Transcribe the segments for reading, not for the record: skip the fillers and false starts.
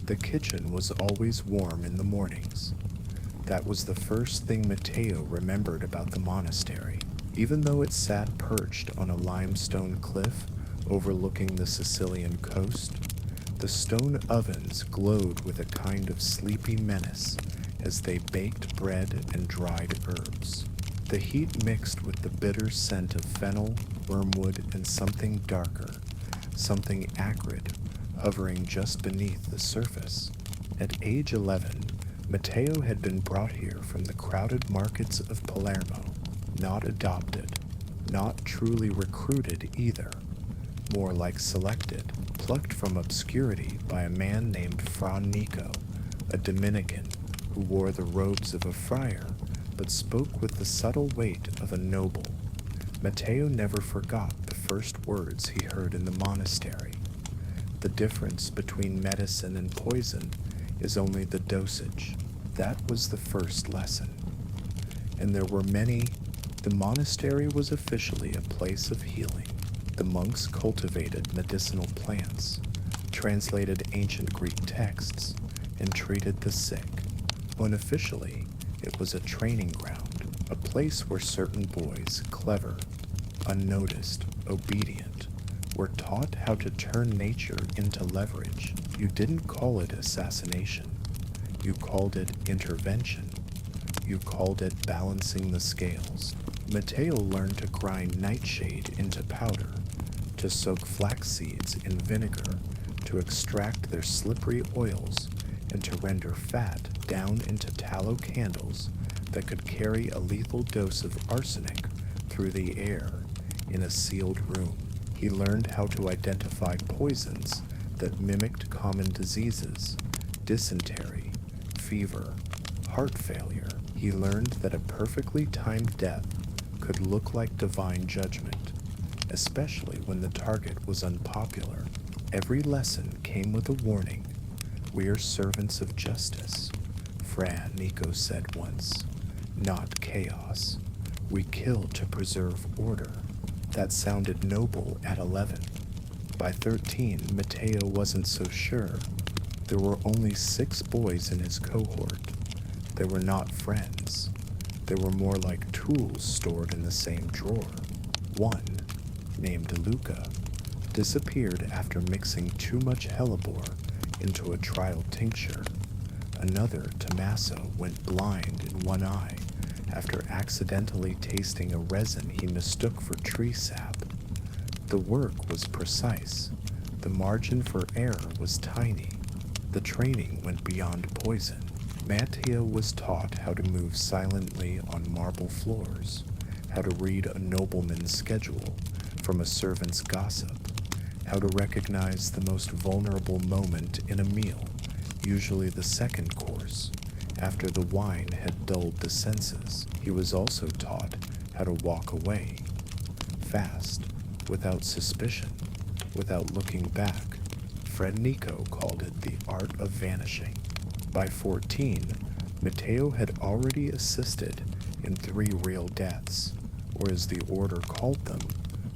The kitchen was always warm in the mornings. That was the first thing Matteo remembered about the monastery. Even though it sat perched on a limestone cliff overlooking the Sicilian coast, the stone ovens glowed with a kind of sleepy menace as they baked bread and dried herbs. The heat mixed with the bitter scent of fennel, wormwood, and something darker, something acrid, hovering just beneath the surface. At age 11, Matteo had been brought here from the crowded markets of Palermo, not adopted, not truly recruited either, more like selected, plucked from obscurity by a man named Fra Nico, a Dominican who wore the robes of a friar but spoke with the subtle weight of a noble. Matteo never forgot the first words he heard in the monastery. The difference between medicine and poison is only the dosage. That was the first lesson. And there were many. The monastery was officially a place of healing. The monks cultivated medicinal plants, translated ancient Greek texts, and treated the sick. Unofficially, it was a training ground, a place where certain boys, clever, unnoticed, obedient, were taught how to turn nature into leverage. You didn't call it assassination. You called it intervention. You called it balancing the scales. Matteo learned to grind nightshade into powder, to soak flax seeds in vinegar, to extract their slippery oils, and to render fat down into tallow candles that could carry a lethal dose of arsenic through the air in a sealed room. He learned how to identify poisons that mimicked common diseases, dysentery, fever, heart failure. He learned that a perfectly timed death could look like divine judgment, especially when the target was unpopular. Every lesson came with a warning. "We're servants of justice," Fra Nico said once, "not chaos. We kill to preserve order." That sounded noble at 11. By 13, Matteo wasn't so sure. There were only 6 boys in his cohort. They were not friends. They were more like tools stored in the same drawer. One, named Luca, disappeared after mixing too much hellebore into a trial tincture. Another, Tommaso, went blind in one eye after accidentally tasting a resin he mistook for tree sap. The work was precise. The margin for error was tiny. The training went beyond poison. Matteo was taught how to move silently on marble floors, how to read a nobleman's schedule from a servant's gossip, how to recognize the most vulnerable moment in a meal, usually the second course, after the wine had dulled the senses. He was also taught how to walk away, fast, without suspicion, without looking back. Fred Nico called it the art of vanishing. By 14, Matteo had already assisted in 3 real deaths, or as the order called them,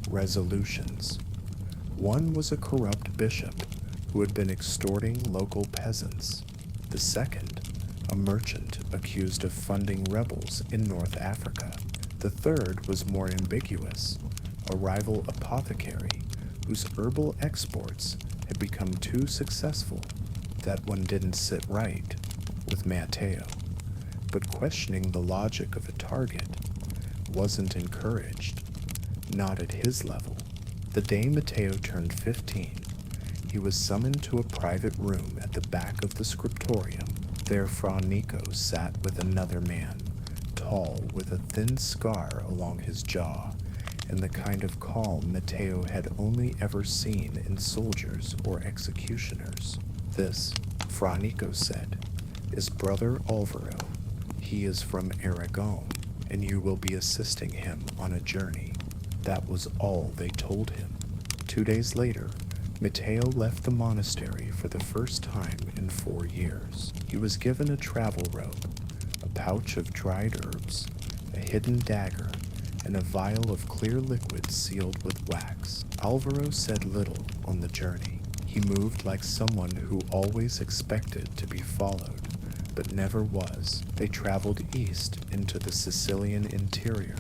resolutions. One was a corrupt bishop who had been extorting local peasants. The second, a merchant accused of funding rebels in North Africa. The third was more ambiguous, a rival apothecary whose herbal exports had become too successful. That one didn't sit right with Matteo, but questioning the logic of a target wasn't encouraged, not at his level. The day Matteo turned 15, he was summoned to a private room at the back of the scriptorium. There Fra Nico sat with another man, tall with a thin scar along his jaw, and the kind of calm Matteo had only ever seen in soldiers or executioners. "This," Fra Nico said, "is Brother Alvaro. He is from Aragon, and you will be assisting him on a journey." That was all they told him. 2 days later, Matteo left the monastery for the first time in 4 years. He was given a travel robe, a pouch of dried herbs, a hidden dagger, and a vial of clear liquid sealed with wax. Alvaro said little on the journey. He moved like someone who always expected to be followed, but never was. They traveled east into the Sicilian interior,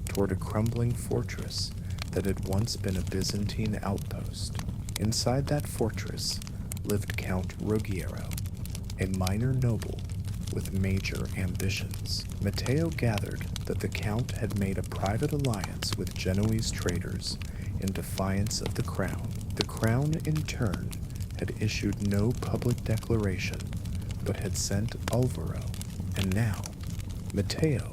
toward a crumbling fortress that had once been a Byzantine outpost. Inside that fortress lived Count Ruggiero, a minor noble with major ambitions. Matteo gathered that the Count had made a private alliance with Genoese traders in defiance of the crown. The crown, in turn, had issued no public declaration, but had sent Alvaro. And now, Matteo,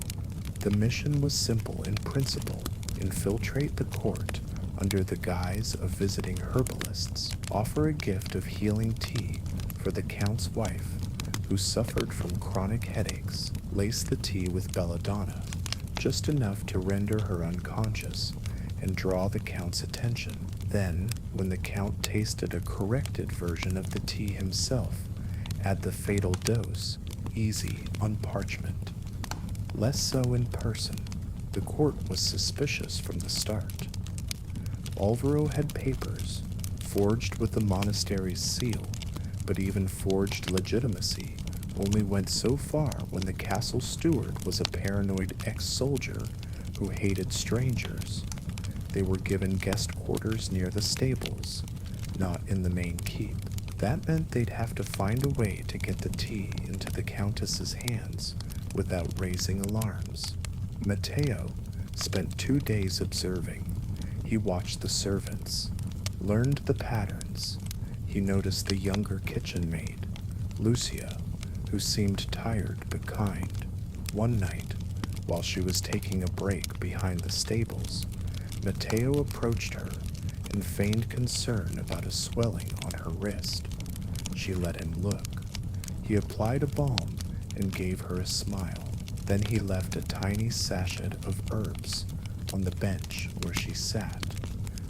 the mission was simple in principle: infiltrate the court under the guise of visiting herbalists, offer a gift of healing tea for the Count's wife, who suffered from chronic headaches, lace the tea with belladonna, just enough to render her unconscious, and draw the Count's attention. Then, when the Count tasted a corrected version of the tea himself, add the fatal dose, easy on parchment. Less so in person. The court was suspicious from the start. Alvaro had papers, forged with the monastery's seal, but even forged legitimacy only went so far when the castle steward was a paranoid ex-soldier who hated strangers. They were given guest quarters near the stables, not in the main keep. That meant they'd have to find a way to get the tea into the Countess's hands without raising alarms. Matteo spent 2 days observing. He watched the servants, learned the patterns. He noticed the younger kitchen maid, Lucia, who seemed tired but kind. One night, while she was taking a break behind the stables, Matteo approached her and feigned concern about a swelling on her wrist. She let him look. He applied a balm and gave her a smile. Then he left a tiny sachet of herbs on the bench where she sat.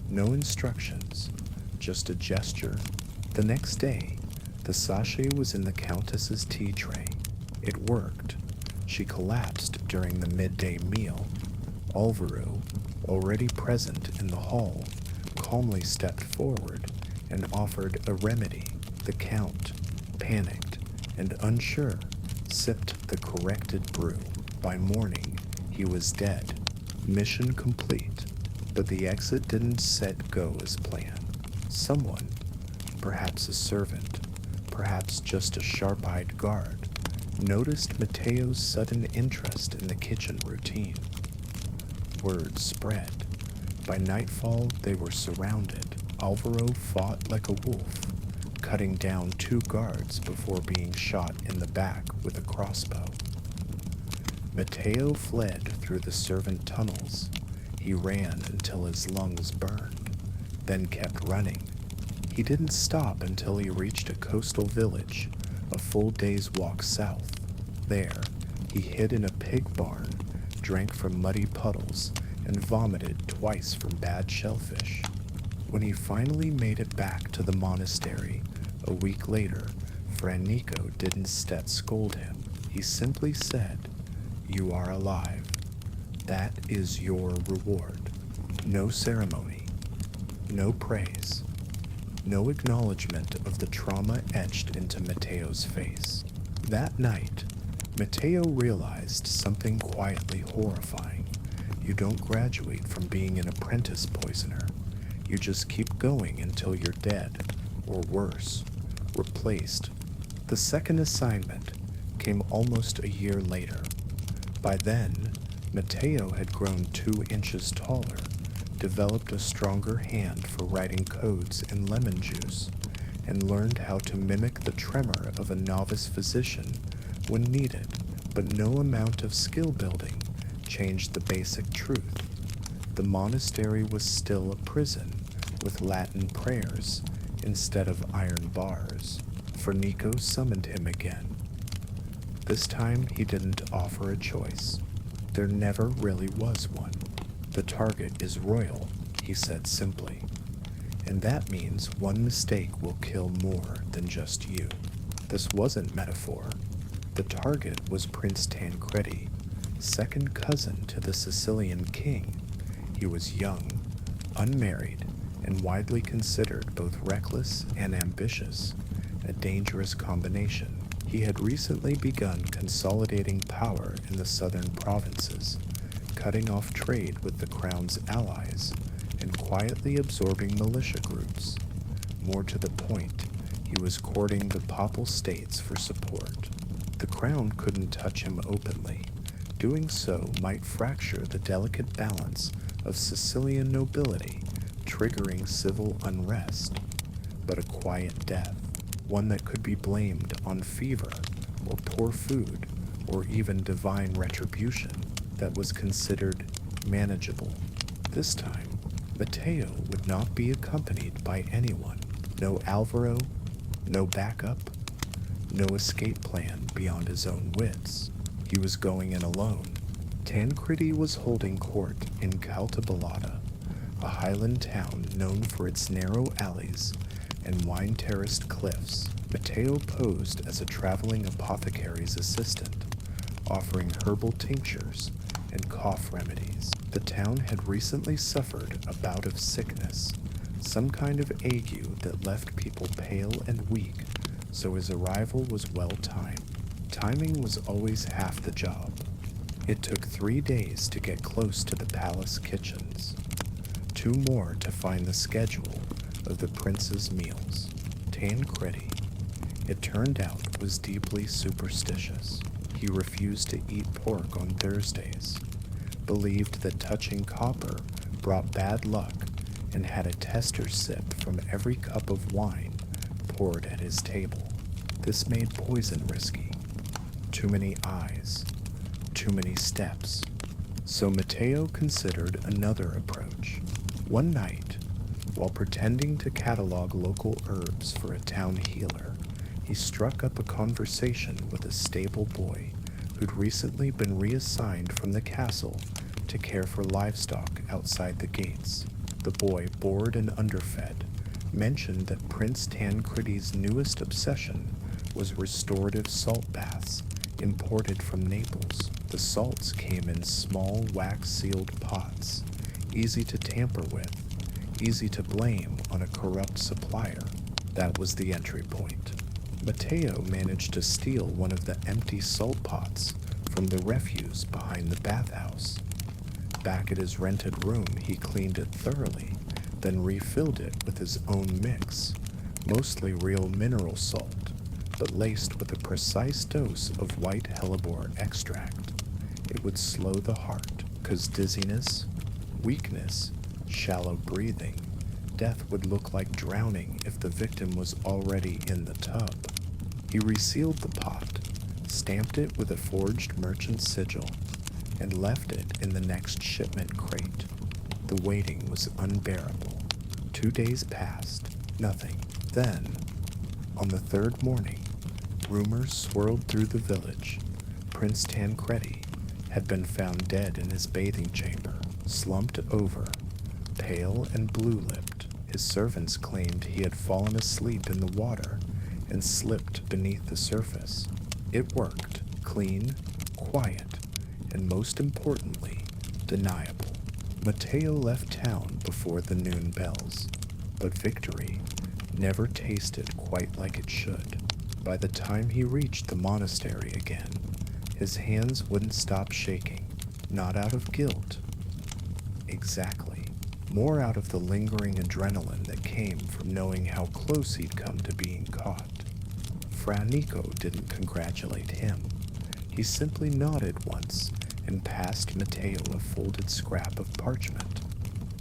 No instructions, just a gesture. The next day, the sachet was in the Countess's tea tray. It worked. She collapsed during the midday meal. Alvaro, already present in the hall, calmly stepped forward and offered a remedy. The Count, panicked and unsure, sipped the corrected brew. By morning, he was dead. Mission complete, but the exit didn't set go as planned. Someone, perhaps a servant, perhaps just a sharp-eyed guard, noticed Matteo's sudden interest in the kitchen routine. Word spread. By nightfall, they were surrounded. Alvaro fought like a wolf, cutting down 2 guards before being shot in the back with a crossbow. Matteo fled through the servant tunnels. He ran until his lungs burned, then kept running. He didn't stop until he reached a coastal village, a full day's walk south. There, he hid in a pig barn, drank from muddy puddles, and vomited twice from bad shellfish. When he finally made it back to the monastery a week later, Fra Nico didn't scold him. He simply said, "You are alive. That is your reward." No ceremony, no praise, no acknowledgement of the trauma etched into Matteo's face. That night, Matteo realized something quietly horrifying. You don't graduate from being an apprentice poisoner. You just keep going until you're dead, or worse, replaced. The second assignment came almost a year later. By then, Matteo had grown 2 inches taller, developed a stronger hand for writing codes in lemon juice, and learned how to mimic the tremor of a novice physician when needed, but no amount of skill building changed the basic truth. The monastery was still a prison with Latin prayers instead of iron bars. For Nico summoned him again. This time he didn't offer a choice. There never really was one. "The target is royal," he said simply. "And that means one mistake will kill more than just you." This wasn't metaphor. The target was Prince Tancredi, second cousin to the Sicilian king. He was young, unmarried, and widely considered both reckless and ambitious, a dangerous combination. He had recently begun consolidating power in the southern provinces, cutting off trade with the crown's allies, and quietly absorbing militia groups. More to the point, he was courting the papal states for support. The crown couldn't touch him openly. Doing so might fracture the delicate balance of Sicilian nobility, triggering civil unrest. But a quiet death, one that could be blamed on fever, or poor food, or even divine retribution, that was considered manageable. This time, Matteo would not be accompanied by anyone. No Alvaro, no backup, no escape plan beyond his own wits. He was going in alone. Tancredi was holding court in Caltabellata, a highland town known for its narrow alleys and wine-terraced cliffs. Matteo posed as a traveling apothecary's assistant, offering herbal tinctures and cough remedies. The town had recently suffered a bout of sickness, some kind of ague that left people pale and weak, so his arrival was well-timed. Timing was always half the job. It took 3 days to get close to the palace kitchens, 2 more to find the schedule of the prince's meals. Tancredi, it turned out, was deeply superstitious. He refused to eat pork on Thursdays, believed that touching copper brought bad luck, and had a tester sip from every cup of wine poured at his table. This made poison risky. Too many eyes, too many steps. So Matteo considered another approach. One night, while pretending to catalog local herbs for a town healer, he struck up a conversation with a stable boy who'd recently been reassigned from the castle to care for livestock outside the gates. The boy, bored and underfed, mentioned that Prince Tancredi's newest obsession was restorative salt baths imported from Naples. The salts came in small wax-sealed pots, easy to tamper with, easy to blame on a corrupt supplier. That was the entry point. Matteo managed to steal one of the empty salt pots from the refuse behind the bathhouse. Back at his rented room, he cleaned it thoroughly, then refilled it with his own mix, mostly real mineral salt, but laced with a precise dose of white hellebore extract. It would slow the heart, cause dizziness, weakness, shallow breathing. Death would look like drowning if the victim was already in the tub. He resealed the pot, stamped it with a forged merchant sigil, and left it in the next shipment crate. The waiting was unbearable. 2 days passed, nothing. Then, on the 3rd morning, rumors swirled through the village. Prince Tancredi had been found dead in his bathing chamber, slumped over, pale and blue-lipped. His servants claimed he had fallen asleep in the water and slipped beneath the surface. It worked, clean, quiet, and most importantly, deniable. Matteo left town before the noon bells, but victory never tasted quite like it should. By the time he reached the monastery again, his hands wouldn't stop shaking, not out of guilt. Exactly. More out of the lingering adrenaline that came from knowing how close he'd come to being caught. Fra Nico didn't congratulate him. He simply nodded once and passed Matteo a folded scrap of parchment.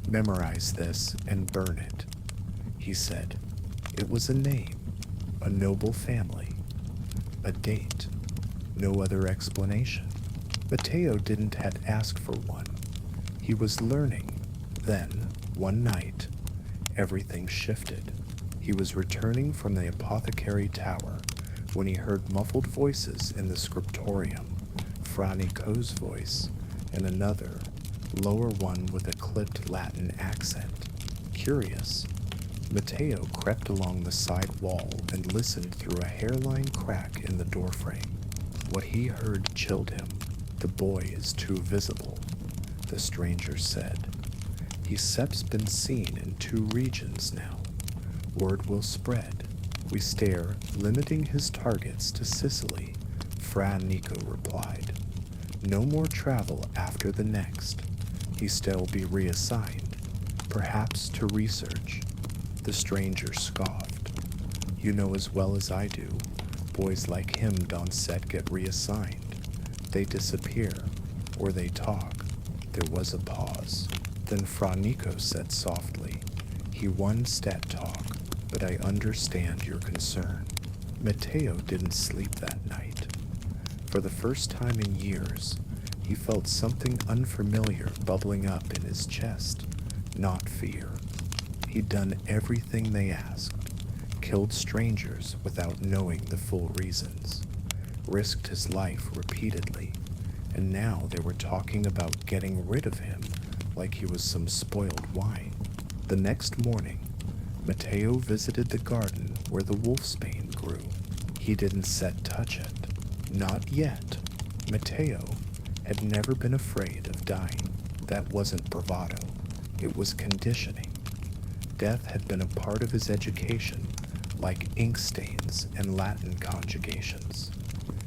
"Memorize this and burn it," he said. It was a name, a noble family, a date, no other explanation. Matteo didn't had asked for one. He was learning. Then, one night, everything shifted. He was returning from the apothecary tower when he heard muffled voices in the scriptorium, Fra Nico's voice, and another, lower one with a clipped Latin accent. Curious, Matteo crept along the side wall and listened through a hairline crack in the doorframe. What he heard chilled him. "The boy is too visible," the stranger said. Cep's been seen in 2 regions now. Word will spread. We stare, limiting his targets to Sicily, Fra Nico replied. No more travel after the next. He still be reassigned, perhaps to research. The stranger scoffed. You know as well as I do, boys like him don't set get reassigned. They disappear, or they talk. There was a pause. Then Fra Nico said softly, he won stat talk, but I understand your concern. Matteo didn't sleep that night. For the first time in years, he felt something unfamiliar bubbling up in his chest, not fear. He'd done everything they asked, killed strangers without knowing the full reasons, risked his life repeatedly, and now they were talking about getting rid of him like he was some spoiled wine. The next morning, Matteo visited the garden where the wolfsbane grew. He didn't set touch it. Not yet. Matteo had never been afraid of dying. That wasn't bravado. It was conditioning. Death had been a part of his education, like ink stains and Latin conjugations.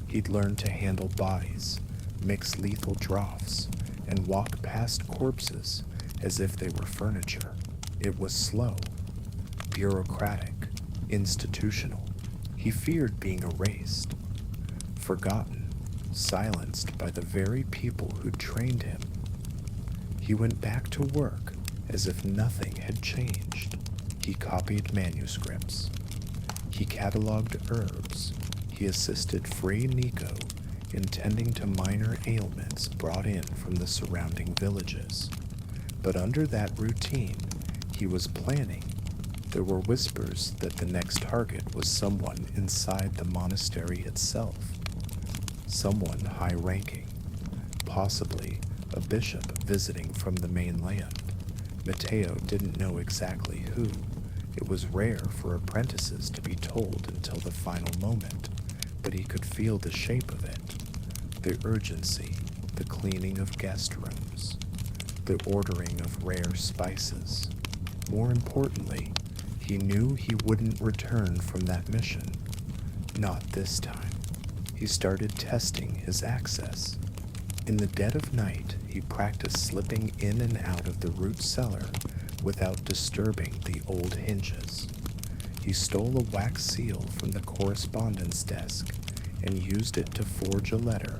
He'd learned to handle bodies, mix lethal draughts, and walk past corpses as if they were furniture. It was slow, bureaucratic, institutional. He feared being erased, forgotten, silenced by the very people who'd trained him. He went back to work as if nothing had changed. He copied manuscripts. He cataloged herbs. He assisted Fra Nico in tending to minor ailments brought in from the surrounding villages. But under that routine, he was planning. There were whispers that the next target was someone inside the monastery itself. Someone high-ranking, possibly a bishop visiting from the mainland. Matteo didn't know exactly who. It was rare for apprentices to be told until the final moment, but he could feel the shape of it. The urgency, the cleaning of guest rooms, the ordering of rare spices. More importantly, he knew he wouldn't return from that mission. Not this time. He started testing his access. In the dead of night, he practiced slipping in and out of the root cellar without disturbing the old hinges. He stole a wax seal from the correspondence desk and used it to forge a letter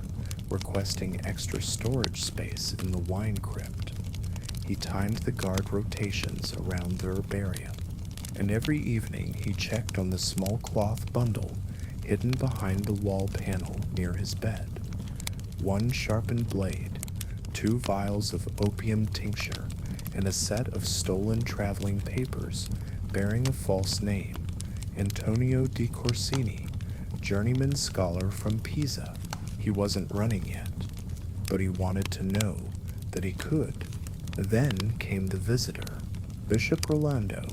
requesting extra storage space in the wine crypt. He timed the guard rotations around the herbarium, and every evening he checked on the small cloth bundle hidden behind the wall panel near his bed. 1 sharpened blade, 2 vials of opium tincture, and a set of stolen traveling papers bearing a false name, Antonio di Corsini, journeyman scholar from Pisa. He wasn't running yet, but he wanted to know that he could. Then came the visitor. Bishop Rolando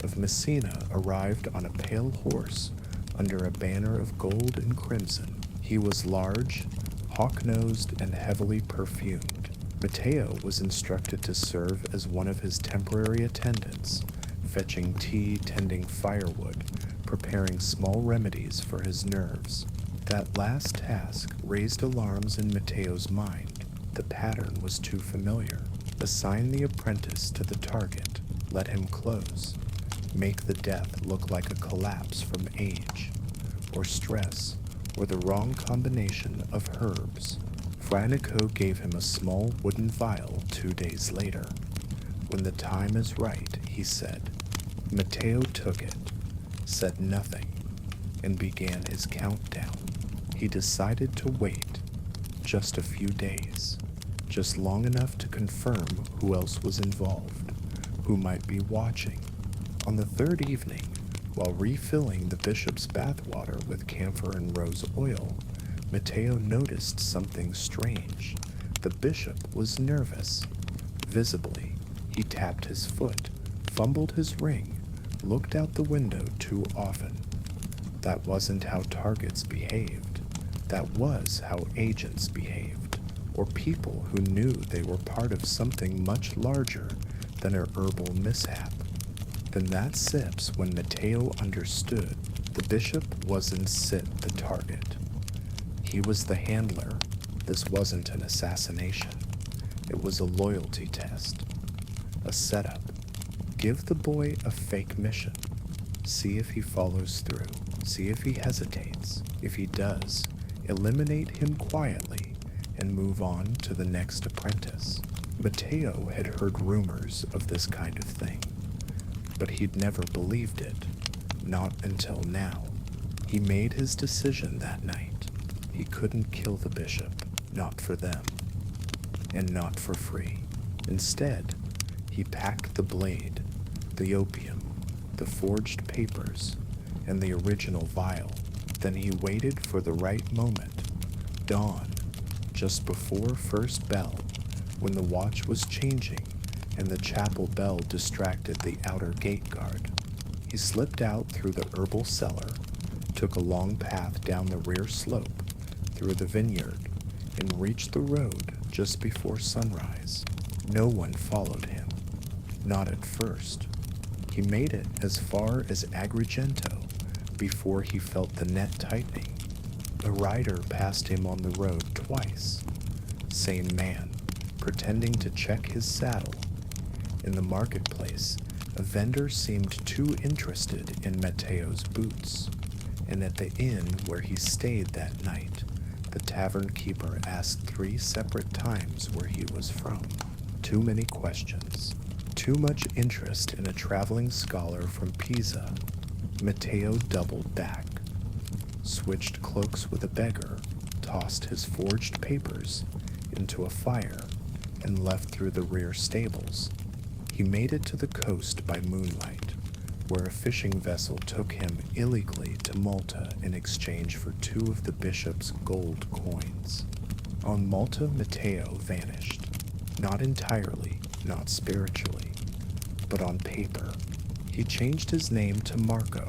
of Messina arrived on a pale horse under a banner of gold and crimson. He was large, hawk-nosed, and heavily perfumed. Matteo was instructed to serve as one of his temporary attendants, fetching tea, tending firewood, preparing small remedies for his nerves. That last task raised alarms in Matteo's mind. The pattern was too familiar. Assign the apprentice to the target, let him close, make the death look like a collapse from age, or stress, or the wrong combination of herbs. Fra Nico gave him a small wooden vial 2 days later. When the time is right, he said. Matteo took it, said nothing, and began his countdown. He decided to wait just a few days, just long enough to confirm who else was involved, who might be watching. On the 3rd evening, while refilling the bishop's bathwater with camphor and rose oil, Matteo noticed something strange. The bishop was nervous. Visibly, he tapped his foot, fumbled his ring, looked out the window too often. That wasn't how targets behaved. That was how agents behaved, or people who knew they were part of something much larger than her herbal mishap. Then that sips when Matteo understood the bishop wasn't the target. He was the handler. This wasn't an assassination. It was a loyalty test. A setup. Give the boy a fake mission. See if he follows through. See if he hesitates. If he does, eliminate him quietly and move on to the next apprentice. Matteo had heard rumors of this kind of thing, but he'd never believed it, not until now. He made his decision that night. He couldn't kill the bishop, not for them, and not for free. Instead, he packed the blade, the opium, the forged papers, and the original vial. Then he waited for the right moment, dawn, just before first bell, when the watch was changing and the chapel bell distracted the outer gate guard. He slipped out through the herbal cellar, took a long path down the rear slope, through the vineyard, and reached the road just before sunrise. No one followed him, not at first. He made it as far as Agrigento before he felt the net tightening. A rider passed him on the road twice. Sane man, pretending to check his saddle. In the marketplace, a vendor seemed too interested in Matteo's boots, and at the inn where he stayed that night, the tavern keeper asked 3 separate times where he was from. Too many questions. Too much interest in a traveling scholar from Pisa. Matteo doubled back, switched cloaks with a beggar, tossed his forged papers into a fire, and left through the rear stables. He made it to the coast by moonlight, where a fishing vessel took him illegally to Malta in exchange for 2 of the bishop's gold coins. On Malta, Matteo vanished. Not entirely, not spiritually, but on paper. He changed his name to Marco,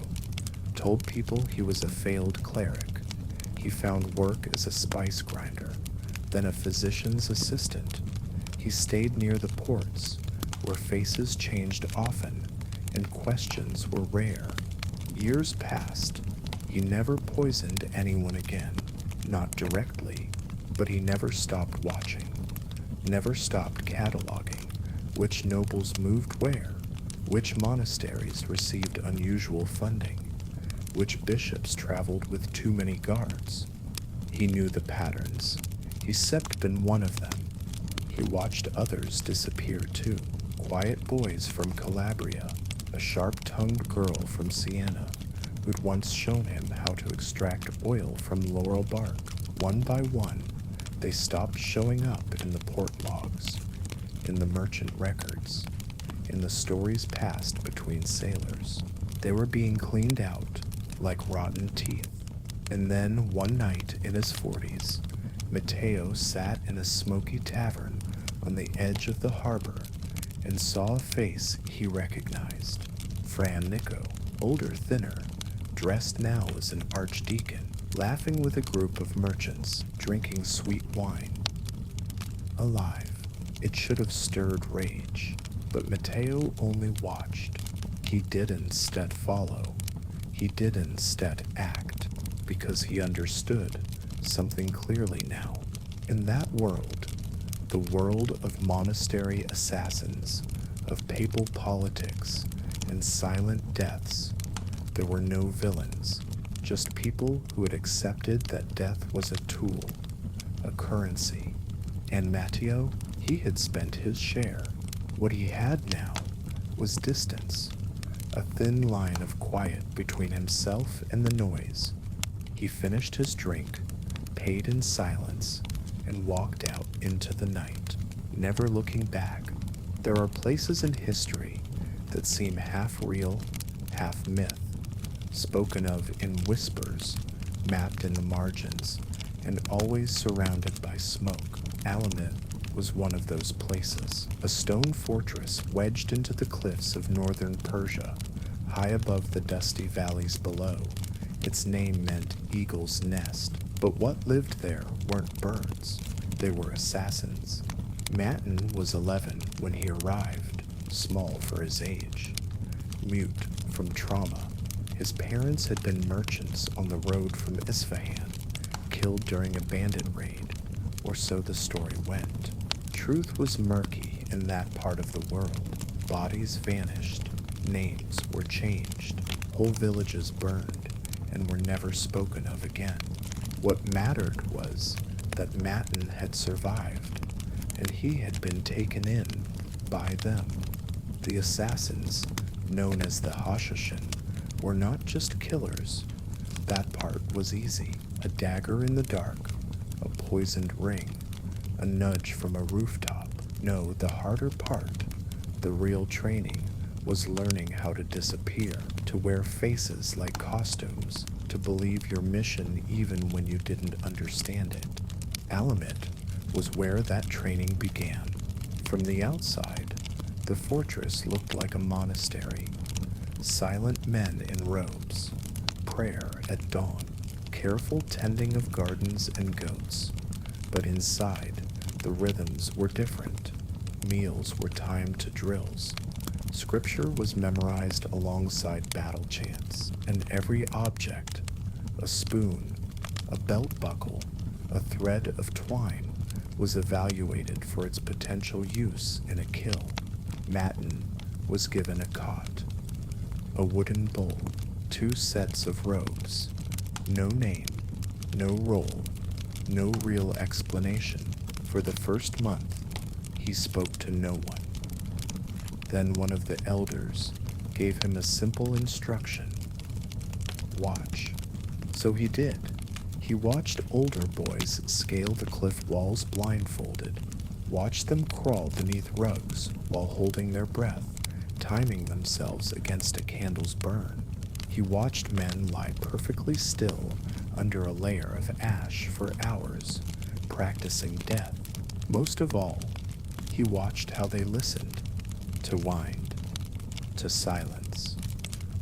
told people he was a failed cleric. He found work as a spice grinder, then a physician's assistant. He stayed near the ports, where faces changed often and questions were rare. Years passed. He never poisoned anyone again, not directly, but he never stopped watching, never stopped cataloging which nobles moved where, which monasteries received unusual funding, which bishops traveled with too many guards. He knew the patterns. He sipped been one of them. He watched others disappear too. Quiet boys from Calabria, a sharp-tongued girl from Siena, who'd once shown him how to extract oil from laurel bark. One by one, they stopped showing up in the port logs, in the merchant records, in the stories passed between sailors. They were being cleaned out like rotten teeth. And then, one night in his 40s, Matteo sat in a smoky tavern on the edge of the harbor and saw a face he recognized. Fra Nico, older, thinner, dressed now as an archdeacon, laughing with a group of merchants, drinking sweet wine. Alive. It should have stirred rage, but Matteo only watched. He did instead follow. He did instead act, because he understood something clearly now. In that world, the world of monastery assassins, of papal politics, and silent deaths, there were no villains, just people who had accepted that death was a tool, a currency. And Matteo, he had spent his share. What he had now was distance, a thin line of quiet between himself and the noise. He finished his drink, paid in silence, and walked out into the night, never looking back. There are places in history that seem half real, half myth, spoken of in whispers, mapped in the margins, and always surrounded by smoke. Alamut was one of those places, a stone fortress wedged into the cliffs of northern Persia, high above the dusty valleys below. Its name meant eagle's nest, but what lived there weren't birds. They were assassins. Matin was 11 when he arrived, small for his age. Mute from trauma, his parents had been merchants on the road from Isfahan, killed during a bandit raid, or so the story went. Truth was murky in that part of the world. Bodies vanished, names were changed, whole villages burned, and were never spoken of again. What mattered was that Matin had survived, and he had been taken in by them. The assassins, known as the Hashashin, were not just killers. That part was easy. A dagger in the dark, a poisoned ring, a nudge from a rooftop. No, the harder part, the real training, was learning how to disappear, to wear faces like costumes, to believe your mission even when you didn't understand it. Alamut was where that training began. From the outside, the fortress looked like a monastery. Silent men in robes, prayer at dawn, careful tending of gardens and goats. But inside, the rhythms were different. Meals were timed to drills. Scripture was memorized alongside battle chants, and every object, a spoon, a belt buckle, a thread of twine, was evaluated for its potential use in a kill. Matin was given a cot, a wooden bowl, 2 sets of robes, no name, no role, no real explanation. For the first month, he spoke to no one. Then one of the elders gave him a simple instruction: watch. So he did. He watched older boys scale the cliff walls blindfolded, watched them crawl beneath rugs while holding their breath, timing themselves against a candle's burn. He watched men lie perfectly still under a layer of ash for hours, practicing death. Most of all, he watched how they listened to wind, to silence,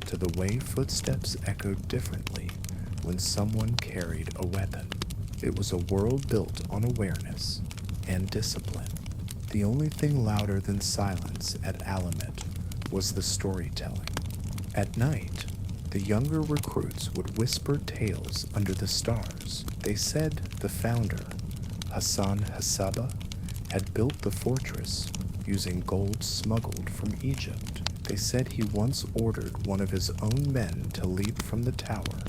to the way footsteps echoed differently when someone carried a weapon. It was a world built on awareness and discipline. The only thing louder than silence at Alamut was the storytelling. At night, the younger recruits would whisper tales under the stars. They said the founder, Hassan Hassaba, had built the fortress using gold smuggled from Egypt. They said he once ordered one of his own men to leap from the tower,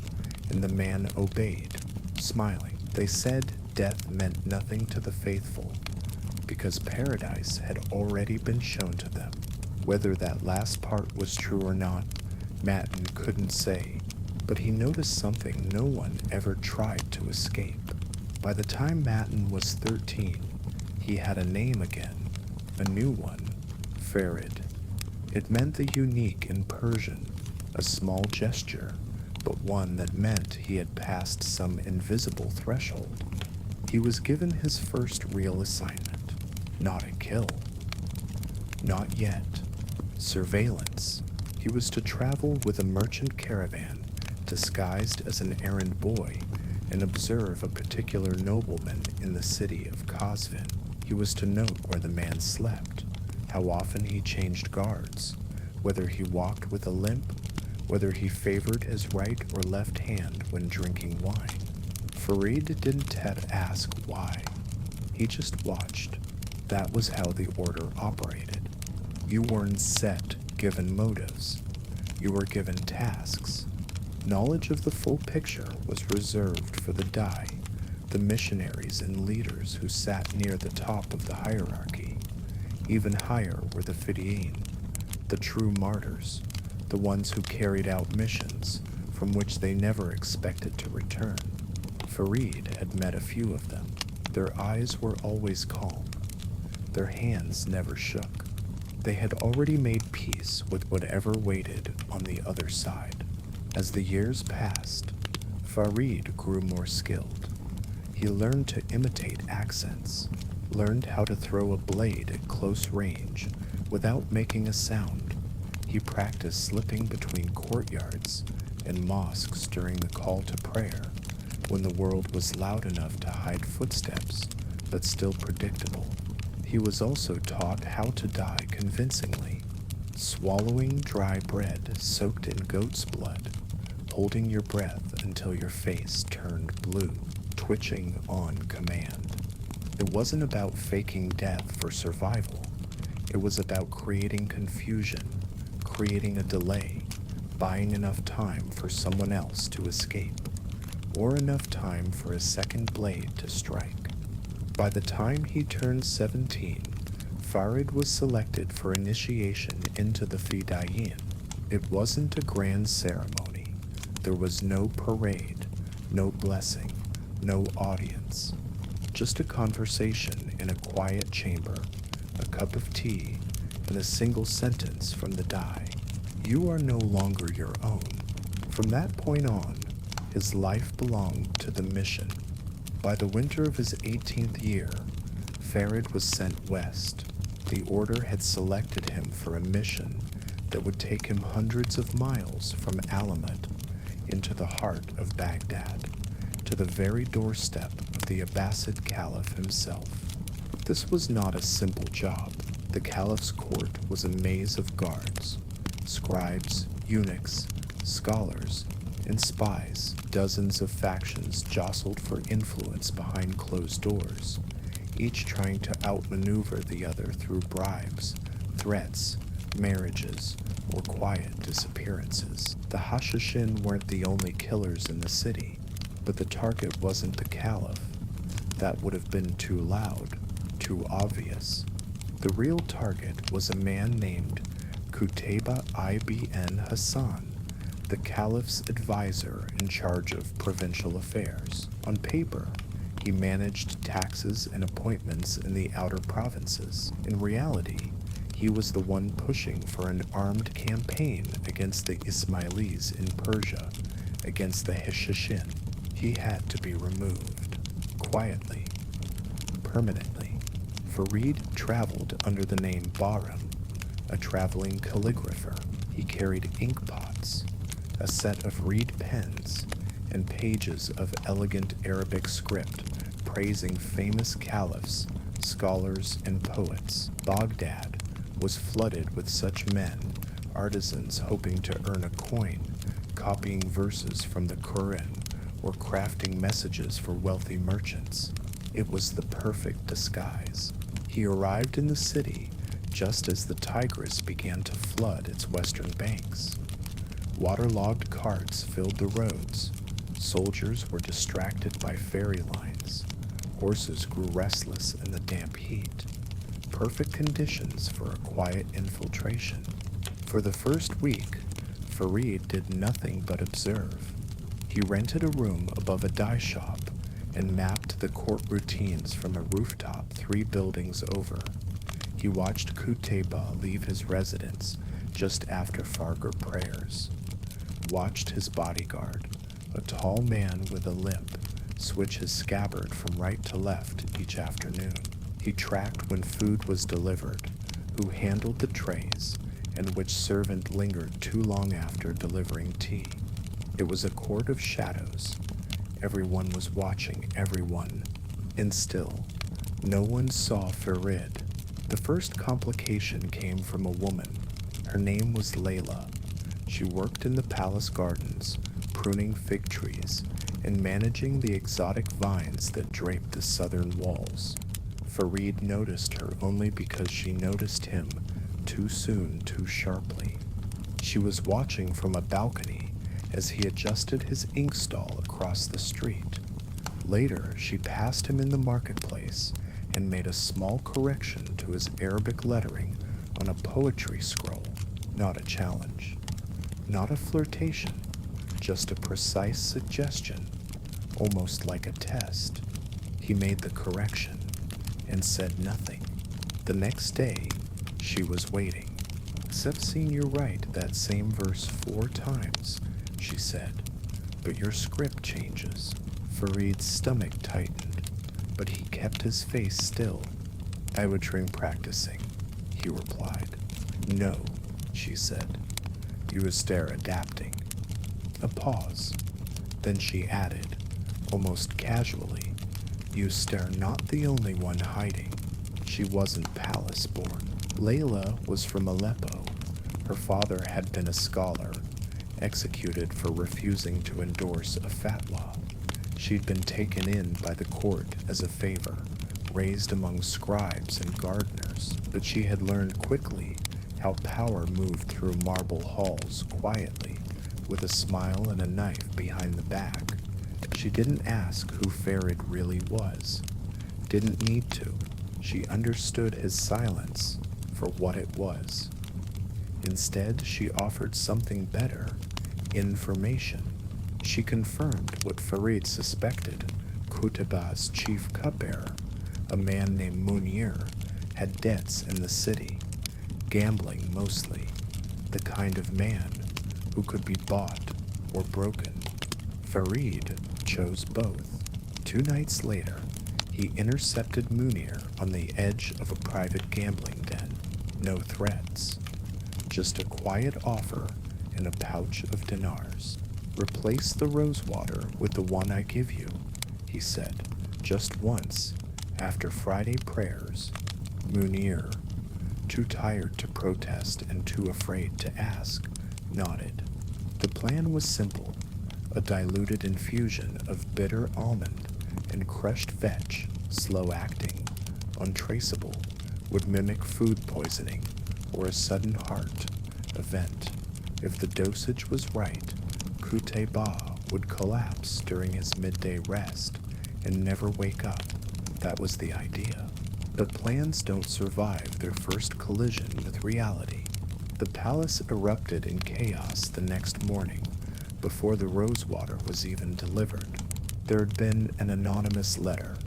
and the man obeyed, smiling. They said death meant nothing to the faithful, because paradise had already been shown to them. Whether that last part was true or not, Matin couldn't say, but he noticed something no one ever tried to escape. By the time Matin was 13, he had a name again, a new one, Farid. It meant the unique in Persian, a small gesture, but one that meant he had passed some invisible threshold. He was given his first real assignment, not a kill. Not yet. Surveillance. He was to travel with a merchant caravan, disguised as an errand boy, and observe a particular nobleman in the city of Kazvin. He was to note where the man slept, how often he changed guards, whether he walked with a limp, whether he favored his right or left hand when drinking wine. Farid didn't ask why. He just watched. That was how the order operated. You weren't given motives. You were given tasks. Knowledge of the full picture was reserved for the Dai, the missionaries and leaders who sat near the top of the hierarchy. Even higher were the Fid'in, the true martyrs, the ones who carried out missions from which they never expected to return. Farid had met a few of them. Their eyes were always calm. Their hands never shook. They had already made peace with whatever waited on the other side. As the years passed, Farid grew more skilled. He learned to imitate accents, learned how to throw a blade at close range without making a sound. He practiced slipping between courtyards and mosques during the call to prayer, when the world was loud enough to hide footsteps, but still predictable. He was also taught how to die convincingly, swallowing dry bread soaked in goat's blood, holding your breath until your face turned blue, twitching on command. It wasn't about faking death for survival. It was about creating confusion, creating a delay, buying enough time for someone else to escape, or enough time for a second blade to strike. By the time he turned 17, Farid was selected for initiation into the Fidayeen. It wasn't a grand ceremony. There was no parade, no blessing, no audience. Just a conversation in a quiet chamber, a cup of tea, and a single sentence from the die. You are no longer your own. From that point on, his life belonged to the mission. By the winter of his 18th year, Farid was sent west. The Order had selected him for a mission that would take him hundreds of miles from Alamet into the heart of Baghdad, to the very doorstep of the Abbasid Caliph himself. This was not a simple job. The Caliph's court was a maze of guards, scribes, eunuchs, scholars, and spies. Dozens of factions jostled for influence behind closed doors, each trying to outmaneuver the other through bribes, threats, marriages, or quiet disappearances. The Hashishin weren't the only killers in the city, but the target wasn't the Caliph. That would have been too loud, too obvious. The real target was a man named Qutayba ibn Hassan, the Caliph's advisor in charge of provincial affairs. On paper, he managed taxes and appointments in the outer provinces. In reality, he was the one pushing for an armed campaign against the Ismailis in Persia, against the Hashishin. He had to be removed, quietly, permanently. Farid traveled under the name Bahram, a traveling calligrapher. He carried ink pots, a set of reed pens, and pages of elegant Arabic script praising famous caliphs, scholars, and poets. Baghdad was flooded with such men, artisans hoping to earn a coin, copying verses from the Quran, or crafting messages for wealthy merchants. It was the perfect disguise. He arrived in the city just as the Tigris began to flood its western banks. Waterlogged carts filled the roads. Soldiers were distracted by ferry lines. Horses grew restless in the damp heat. Perfect conditions for a quiet infiltration. For the first week, Farid did nothing but observe. He rented a room above a dye shop and mapped the court routines from a rooftop 3 buildings over. He watched Qutayba leave his residence just after Fajr prayers. Watched his bodyguard, a tall man with a limp, switch his scabbard from right to left each afternoon. He tracked when food was delivered, who handled the trays, and which servant lingered too long after delivering tea. It was a court of shadows. Everyone was watching everyone, and still, no one saw Farid. The first complication came from a woman. Her name was Layla. She worked in the palace gardens, pruning fig trees, and managing the exotic vines that draped the southern walls. Farid noticed her only because she noticed him too soon, too sharply. She was watching from a balcony as he adjusted his ink stall across the street. Later, she passed him in the marketplace and made a small correction to his Arabic lettering on a poetry scroll. Not a challenge, not a flirtation, just a precise suggestion, almost like a test. He made the correction and said nothing. The next day, she was waiting. "I've seen you write that same verse 4 times, she said, "but your script changes." Farid's stomach tightened, but he kept his face still. "I would dream practicing," he replied. "No," she said. "You would stare adapting." A pause. Then she added, almost casually, "You stare not the only one hiding." She wasn't palace-born. Layla was from Aleppo, Her father had been a scholar, executed for refusing to endorse a fatwa. She'd been taken in by the court as a favor, raised among scribes and gardeners, but she had learned quickly how power moved through marble halls quietly, with a smile and a knife behind the back. She didn't ask who Farid really was. Didn't need to. She understood his silence for what it was. Instead, she offered something better, information. She confirmed what Farid suspected. Qutaba's chief cupbearer, a man named Munir, had debts in the city, gambling mostly, the kind of man who could be bought or broken. Farid chose both. 2 nights later, he intercepted Munir on the edge of a private gambling den. No threats, just a quiet offer and a pouch of dinars. "Replace the rosewater with the one I give you," he said, just once, after Friday prayers. Munir, too tired to protest and too afraid to ask, nodded. The plan was simple: a diluted infusion of bitter almond and crushed vetch, slow-acting, untraceable, would mimic food poisoning or a sudden heart event. If the dosage was right, Qutayba would collapse during his midday rest and never wake up. That was the idea. But plans don't survive their first collision with reality. The palace erupted in chaos the next morning, before the rosewater was even delivered. There had been an anonymous letter,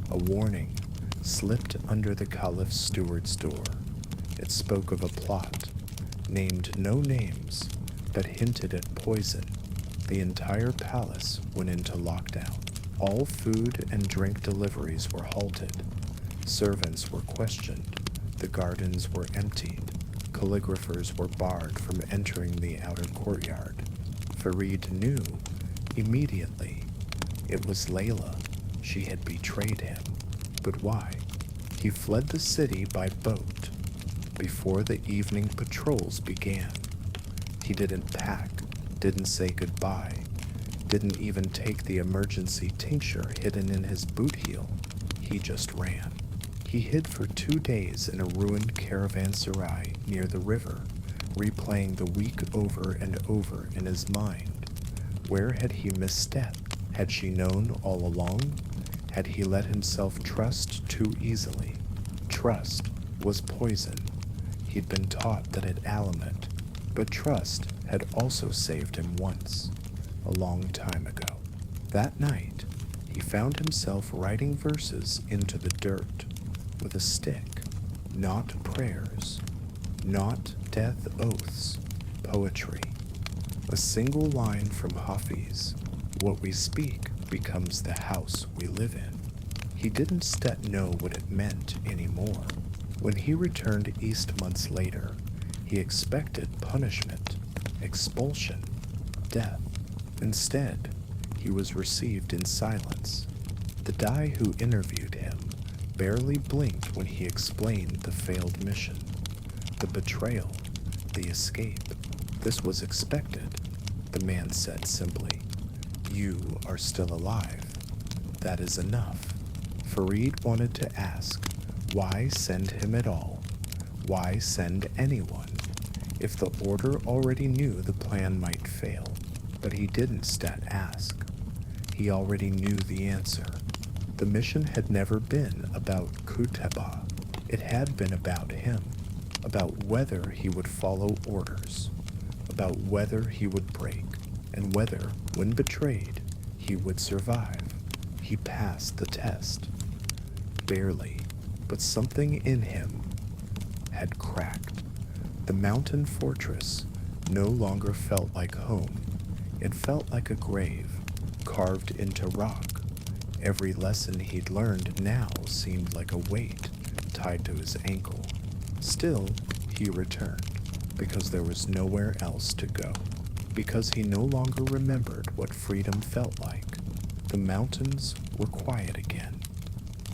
a warning, slipped under the caliph's steward's door. It spoke of a plot, named no names, but hinted at poison. The entire palace went into lockdown. All food and drink deliveries were halted. Servants were questioned. The gardens were emptied. Calligraphers were barred from entering the outer courtyard. Farid knew immediately it was Layla. She had betrayed him. But why? He fled the city by boat before the evening patrols began. He didn't pack, didn't say goodbye, didn't even take the emergency tincture hidden in his boot heel. He just ran. He hid for 2 days in a ruined caravanserai near the river, replaying the week over and over in his mind. Where had he misstepped? Had she known all along? Had he let himself trust too easily? Trust was poison. He'd been taught that it alimented, but trust had also saved him once, a long time ago. That night, he found himself writing verses into the dirt with a stick. Not prayers, not death oaths, poetry. A single line from Hafiz: "What we speak becomes the house we live in." He didn't know what it meant anymore. When he returned east months later, he expected punishment, expulsion, death. Instead, he was received in silence. The Dai who interviewed him barely blinked when he explained the failed mission, the betrayal, the escape. This was expected, the man said simply. You are still alive. That is enough. Farid wanted to ask, why send him at all? Why send anyone? If the order already knew the plan might fail, but he didn't ask. He already knew the answer. The mission had never been about Qutayba. It had been about him, about whether he would follow orders, about whether he would break, and whether, when betrayed, he would survive. He passed the test. Barely, but something in him had cracked. The mountain fortress no longer felt like home. It felt like a grave, carved into rock. Every lesson he'd learned now seemed like a weight tied to his ankle. Still, he returned, because there was nowhere else to go, because he no longer remembered what freedom felt like. The mountains were quiet again.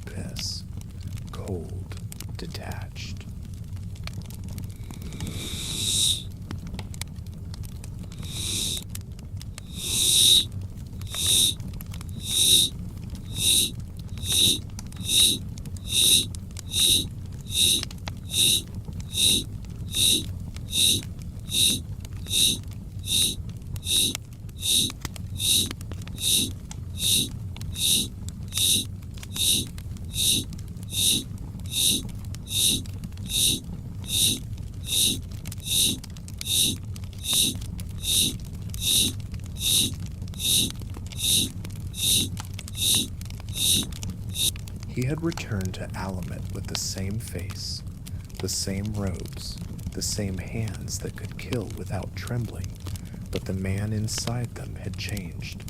Piss. Cold. Detached. He had returned to Alamet with the same face, the same robes, the same hands that could kill without trembling, but the man inside them had changed.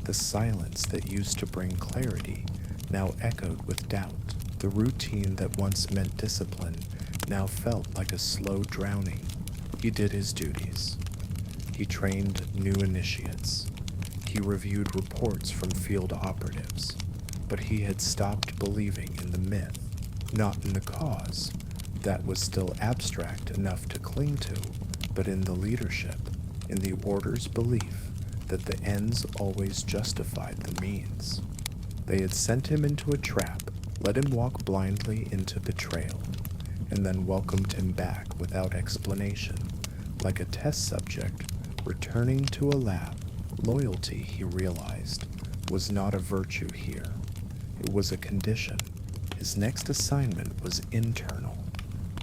The silence that used to bring clarity now echoed with doubt. The routine that once meant discipline now felt like a slow drowning. He did his duties. He trained new initiates. He reviewed reports from field operatives. But he had stopped believing in the myth, not in the cause. That was still abstract enough to cling to, but in the leadership, in the order's belief that the ends always justified the means. They had sent him into a trap, let him walk blindly into betrayal, and then welcomed him back without explanation, like a test subject returning to a lab. Loyalty, he realized, was not a virtue here. It was a condition. His next assignment was internal.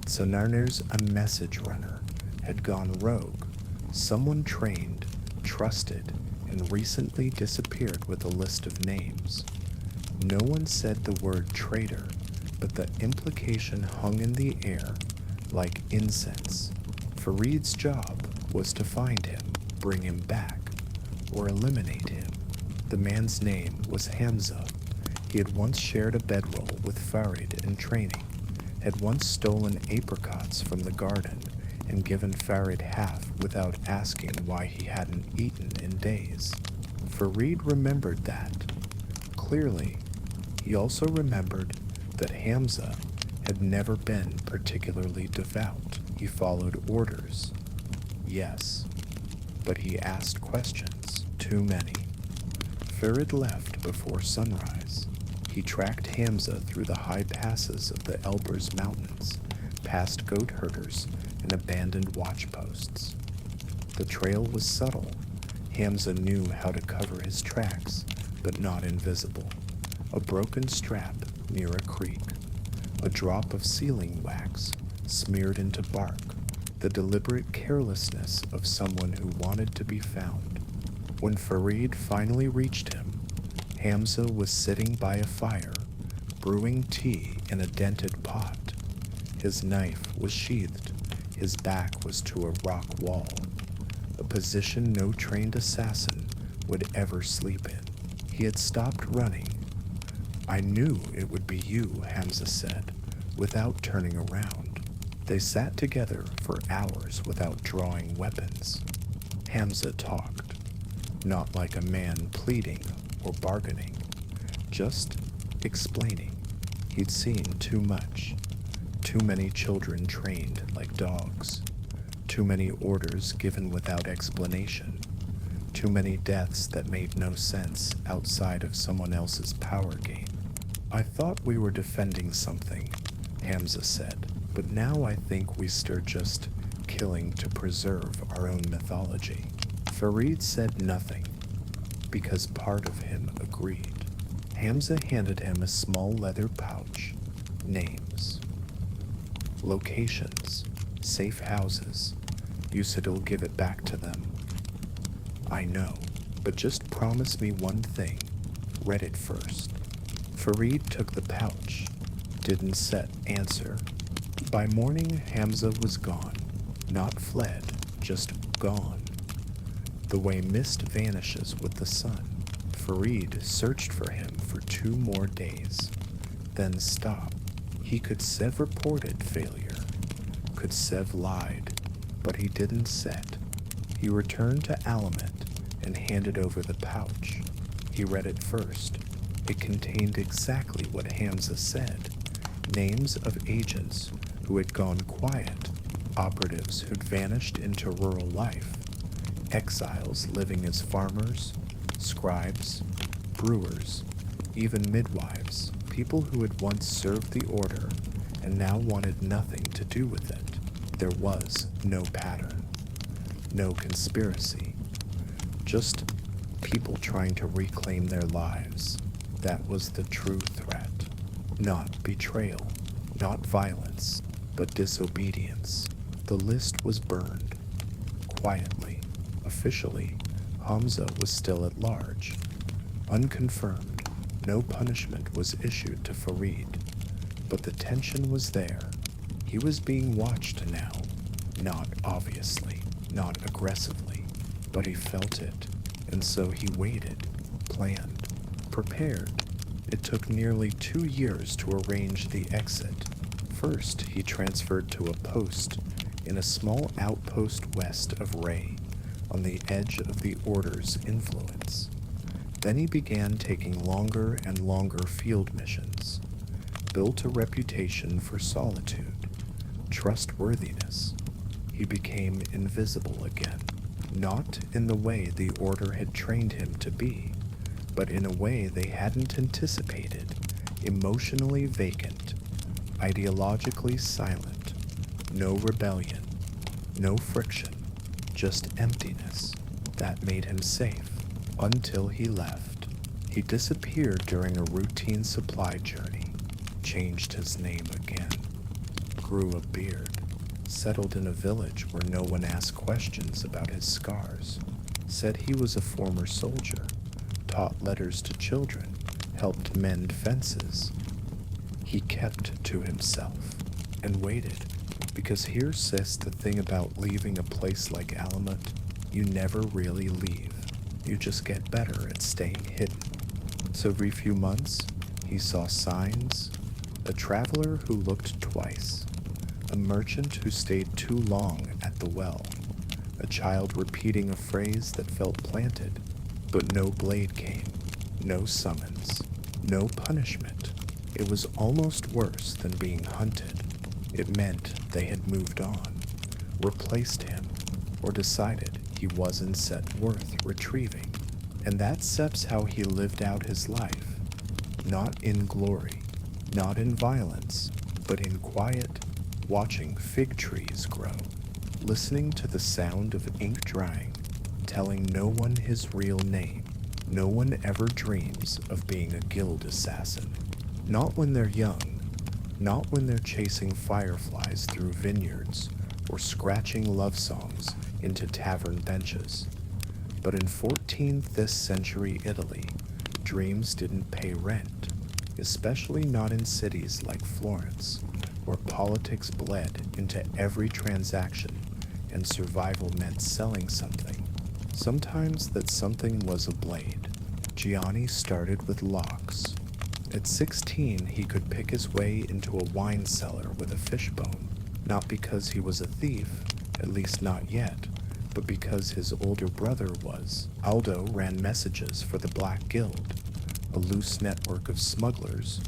Sonarner's a message runner had gone rogue. Someone trained, trusted, and recently disappeared with a list of names. No one said the word traitor, but the implication hung in the air like incense. Farid's job was to find him, bring him back, or eliminate him. The man's name was Hamza. He had once shared a bedroll with Farid in training, had once stolen apricots from the garden and given Farid half without asking why he hadn't eaten in days. Farid remembered that. Clearly, he also remembered that Hamza had never been particularly devout. He followed orders, yes, but he asked questions, too many. Farid left before sunrise. He tracked Hamza through the high passes of the Elburz Mountains, past goat herders and abandoned watch posts. The trail was subtle. Hamza knew how to cover his tracks, but not invisible. A broken strap near a creek, a drop of sealing wax smeared into bark, the deliberate carelessness of someone who wanted to be found. When Farid finally reached him, Hamza was sitting by a fire, brewing tea in a dented pot. His knife was sheathed. His back was to a rock wall, a position no trained assassin would ever sleep in. He had stopped running. "I knew it would be you," Hamza said, without turning around. They sat together for hours without drawing weapons. Hamza talked, not like a man pleading or bargaining, just explaining. He'd seen too much. Too many children trained like dogs. Too many orders given without explanation. Too many deaths that made no sense outside of someone else's power game. "I thought we were defending something," Hamza said, "but now I think we're just killing to preserve our own mythology." Farid said nothing, because part of him agreed. Hamza handed him a small leather pouch. Names. Locations. Safe houses. You said you'll give it back to them. "I know, but just promise me one thing. Read it first." Farid took the pouch. Didn't set answer. By morning, Hamza was gone. Not fled, just gone. The way mist vanishes with the sun. Farid searched for him for 2 more days, then stopped. He could Sev reported failure, could Sev lied, but he didn't set. He returned to Alamet and handed over the pouch. He read it first. It contained exactly what Hamza said. Names of agents who had gone quiet, operatives who'd vanished into rural life, exiles living as farmers, scribes, brewers, even midwives, people who had once served the order and now wanted nothing to do with it. There was no pattern, no conspiracy, just people trying to reclaim their lives. That was the true threat. Not betrayal, not violence, but disobedience. The list was burned. Quietly, officially, Hamza was still at large. Unconfirmed, No punishment was issued to Farid, but the tension was there. He was being watched now, not obviously, not aggressively, but he felt it, and so he waited, planned, prepared. It took nearly 2 years to arrange the exit. First, he transferred to a post in a small outpost west of Ray, on the edge of the Order's influence. Then he began taking longer and longer field missions, built a reputation for solitude, trustworthiness. He became invisible again, not in the way the Order had trained him to be, but in a way they hadn't anticipated, emotionally vacant, ideologically silent, no rebellion, no friction, just emptiness. That made him safe, until he left. He disappeared during a routine supply journey, changed his name again, grew a beard, settled in a village where no one asked questions about his scars, said he was a former soldier, taught letters to children, helped mend fences. He kept to himself and waited, because here's sis the thing about leaving a place like Alamut, you never really leave. You just get better at staying hidden. So every few months, he saw signs, a traveler who looked twice, a merchant who stayed too long at the well, a child repeating a phrase that felt planted, but no blade came, no summons, no punishment. It was almost worse than being hunted. It meant they had moved on, replaced him, or decided he wasn't set worth retrieving. And that sep's how he lived out his life. Not in glory, not in violence, but in quiet, watching fig trees grow, listening to the sound of ink drying, telling no one his real name. No one ever dreams of being a guild assassin. Not when they're young, not when they're chasing fireflies through vineyards or scratching love songs into tavern benches. But in 14th this century Italy, dreams didn't pay rent, especially not in cities like Florence, where politics bled into every transaction and survival meant selling something. Sometimes that something was a blade. Gianni started with locks. At 16, he could pick his way into a wine cellar with a fishbone, not because he was a thief, at least not yet, but because his older brother was. Aldo ran messages for the Black Guild, a loose network of smugglers,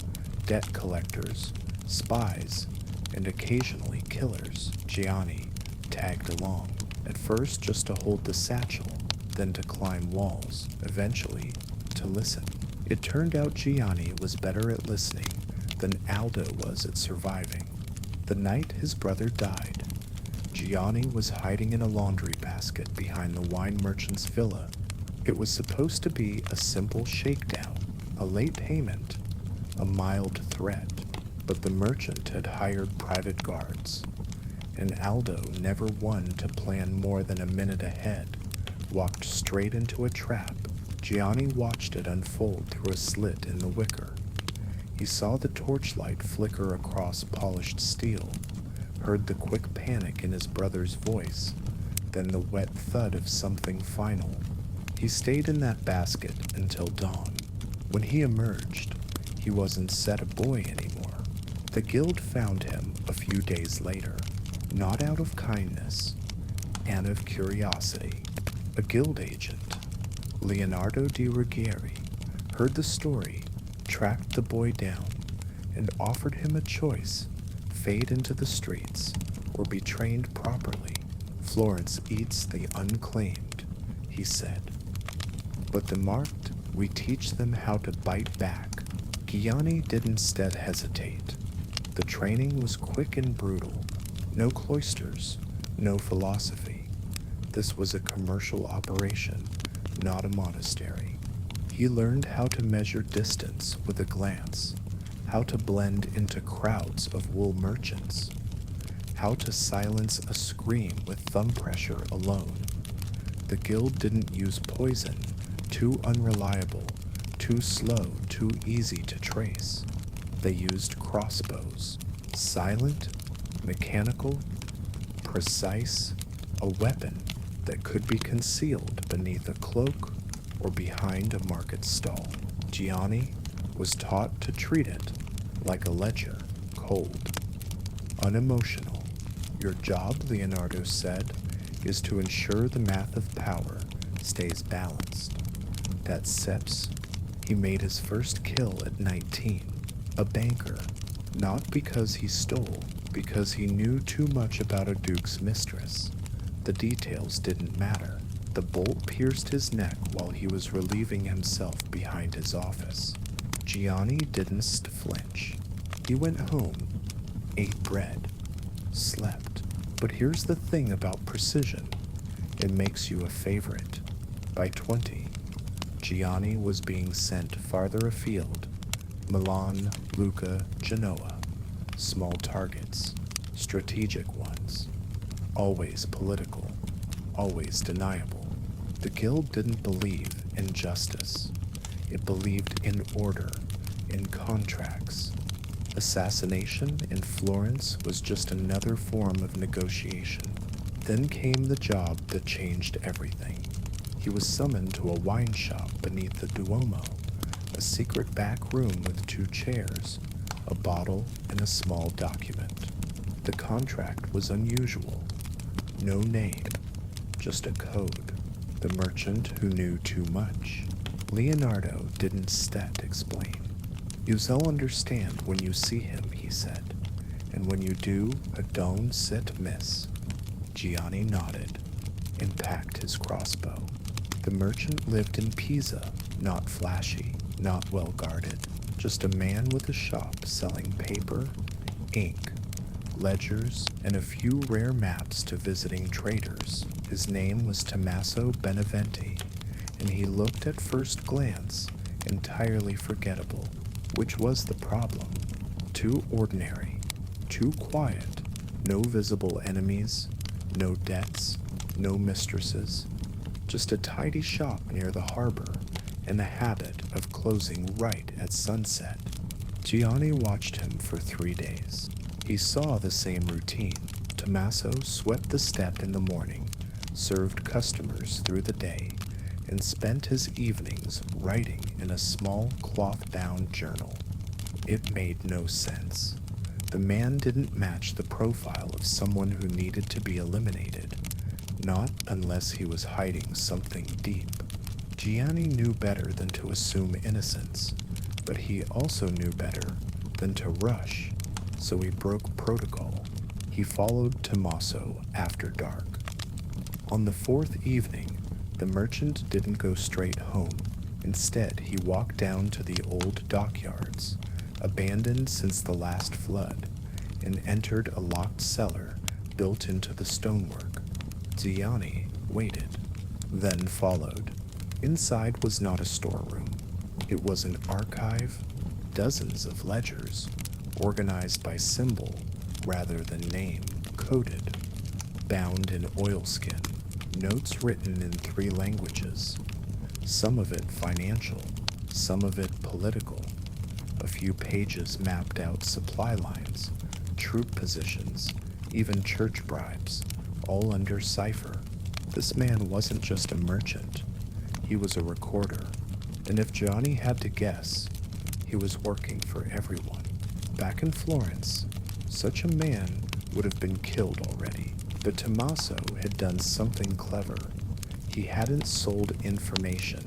debt collectors, spies, and occasionally killers. Gianni tagged along, at first just to hold the satchel, then to climb walls, eventually to listen. It turned out Gianni was better at listening than Aldo was at surviving. The night his brother died, Gianni was hiding in a laundry basket behind the wine merchant's villa. It was supposed to be a simple shakedown, a late payment, a mild threat, but the merchant had hired private guards, and Aldo, never one to plan more than a minute ahead, walked straight into a trap. Gianni watched it unfold through a slit in the wicker. He saw the torchlight flicker across polished steel, heard the quick panic in his brother's voice, then the wet thud of something final. He stayed in that basket until dawn. When he emerged, he wasn't set a boy anymore. The guild found him a few days later, not out of kindness, and of curiosity. A guild agent, Leonardo di Ruggieri, heard the story, tracked the boy down, and offered him a choice: fade into the streets or be trained properly. Florence eats the unclaimed, he said. But the marked, we teach them how to bite back. Gianni didn't instead hesitate. The training was quick and brutal. No cloisters, no philosophy. This was a commercial operation, not a monastery. He learned how to measure distance with a glance, how to blend into crowds of wool merchants, how to silence a scream with thumb pressure alone. The guild didn't use poison, too unreliable, too slow, too easy to trace. They used crossbows, silent, mechanical, precise, a weapon that could be concealed beneath a cloak or behind a market stall. Gianni was taught to treat it like a ledger, cold, unemotional. Your job, Leonardo said, is to ensure the math of power stays balanced. That Seps, he made his first kill at 19, a banker, not because he stole, because he knew too much about a duke's mistress. The details didn't matter. The bolt pierced his neck while he was relieving himself behind his office. Gianni didn't flinch. He went home, ate bread, slept. But here's the thing about precision. It makes you a favorite. By 20, Gianni was being sent farther afield. Milan, Lucca, Genoa. Small targets, strategic ones. Always political, always deniable. The guild didn't believe in justice. It believed in order, in contracts. Assassination in Florence was just another form of negotiation. Then came the job that changed everything. He was summoned to a wine shop beneath the Duomo, a secret back room with 2 chairs, a bottle, and a small document. The contract was unusual. No name, just a code. The merchant who knew too much. Leonardo didn't explain. You'll understand when you see him, he said. And when you do, a don't sit miss. Gianni nodded and packed his crossbow. The merchant lived in Pisa, not flashy, not well guarded. Just a man with a shop selling paper, ink, ledgers, and a few rare maps to visiting traders. His name was Tommaso Beneventi, and he looked at first glance entirely forgettable. Which was the problem? Too ordinary, too quiet, no visible enemies, no debts, no mistresses, just a tidy shop near the harbor and the habit of closing right at sunset. Gianni watched him for 3 days. He saw the same routine. Tommaso swept the step in the morning, served customers through the day, and spent his evenings writing in a small cloth-bound journal. It made no sense. The man didn't match the profile of someone who needed to be eliminated, not unless he was hiding something deep. Gianni knew better than to assume innocence, but he also knew better than to rush, so he broke protocol. He followed Tommaso after dark. On the 4th evening, the merchant didn't go straight home. Instead, he walked down to the old dockyards, abandoned since the last flood, and entered a locked cellar built into the stonework. Gianni waited, then followed. Inside was not a storeroom. It was an archive, dozens of ledgers, organized by symbol rather than name, coded, bound in oilskin, notes written in 3 languages, some of it financial, some of it political. A few pages mapped out supply lines, troop positions, even church bribes, all under cipher. This man wasn't just a merchant, he was a recorder, and if Gianni had to guess, he was working for everyone. Back in Florence, such a man would have been killed already. But Tommaso had done something clever. He hadn't sold information.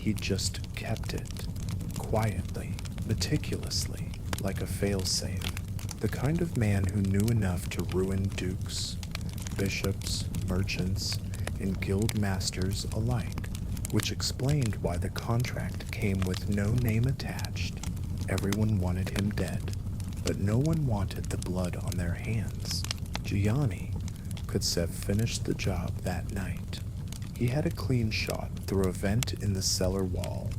He just kept it, quietly, meticulously, like a failsafe. The kind of man who knew enough to ruin dukes, bishops, merchants, and guild masters alike, which explained why the contract came with no name attached. Everyone wanted him dead, but no one wanted the blood on their hands. Gianni could have finished the job that night. He had a clean shot through a vent in the cellar wall.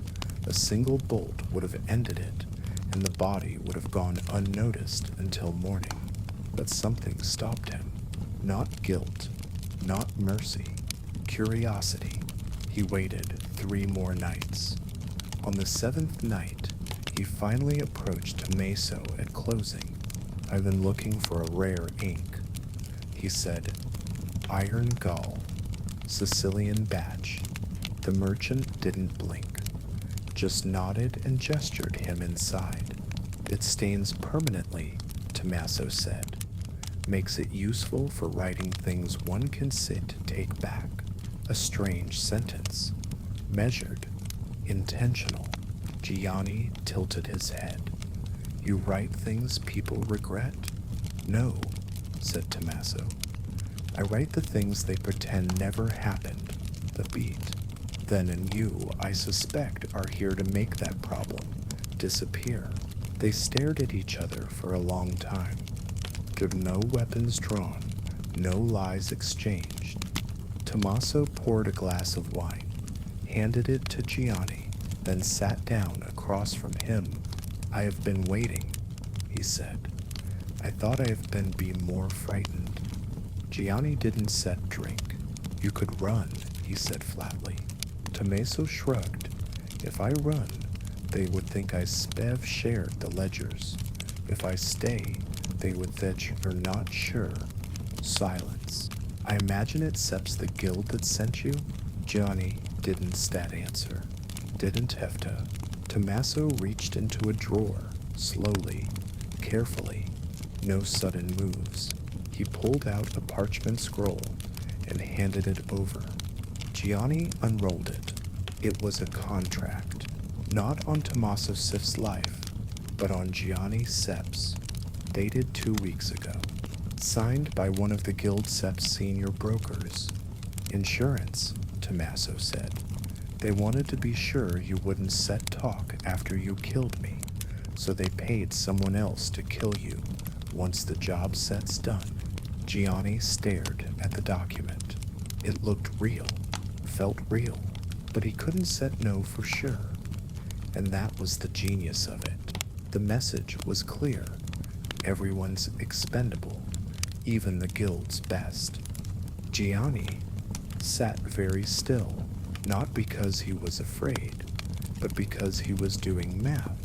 A single bolt would have ended it, and the body would have gone unnoticed until morning. But something stopped him. Not guilt, not mercy, curiosity. He waited 3 more nights. On the seventh night, he finally approached Tommaso at closing. "I've been looking for a rare ink," he said. "Iron gall, Sicilian batch." The merchant didn't blink, just nodded and gestured him inside. "It stains permanently," Tommaso said. "Makes it useful for writing things one can sit to take back." A strange sentence. Measured. Intentional. Gianni tilted his head. "You write things people regret?" "No," said Tommaso. "I write the things they pretend never happened. The beat. Then and you, I suspect, are here to make that problem disappear." They stared at each other for a long time. There were no weapons drawn, no lies exchanged. Tommaso poured a glass of wine, handed it to Gianni, then sat down across from him. "I have been waiting," he said. "I thought I have been more frightened." Gianni didn't set drink. "You could run," he said flatly. Tommaso shrugged. "If I run, they would think I have shared the ledgers. If I stay, they would think you're not sure." Silence. "I imagine it Sep's the guild that sent you?" Gianni didn't answer. Didn't have to. Tommaso reached into a drawer, slowly, carefully, no sudden moves. He pulled out a parchment scroll and handed it over. Gianni unrolled it. It was a contract, not on Tommaso Sif's life, but on Gianni Sep's, dated 2 weeks ago, signed by one of the Guild Sep's senior brokers. "Insurance," Tommaso said. "They wanted to be sure you wouldn't set talk after you killed me, so they paid someone else to kill you once the job set's done." Gianni stared at the document. It looked real, felt real, but he couldn't set no for sure. And that was the genius of it. The message was clear. Everyone's expendable, even the guild's best. Gianni sat very still, not because he was afraid, but because he was doing math,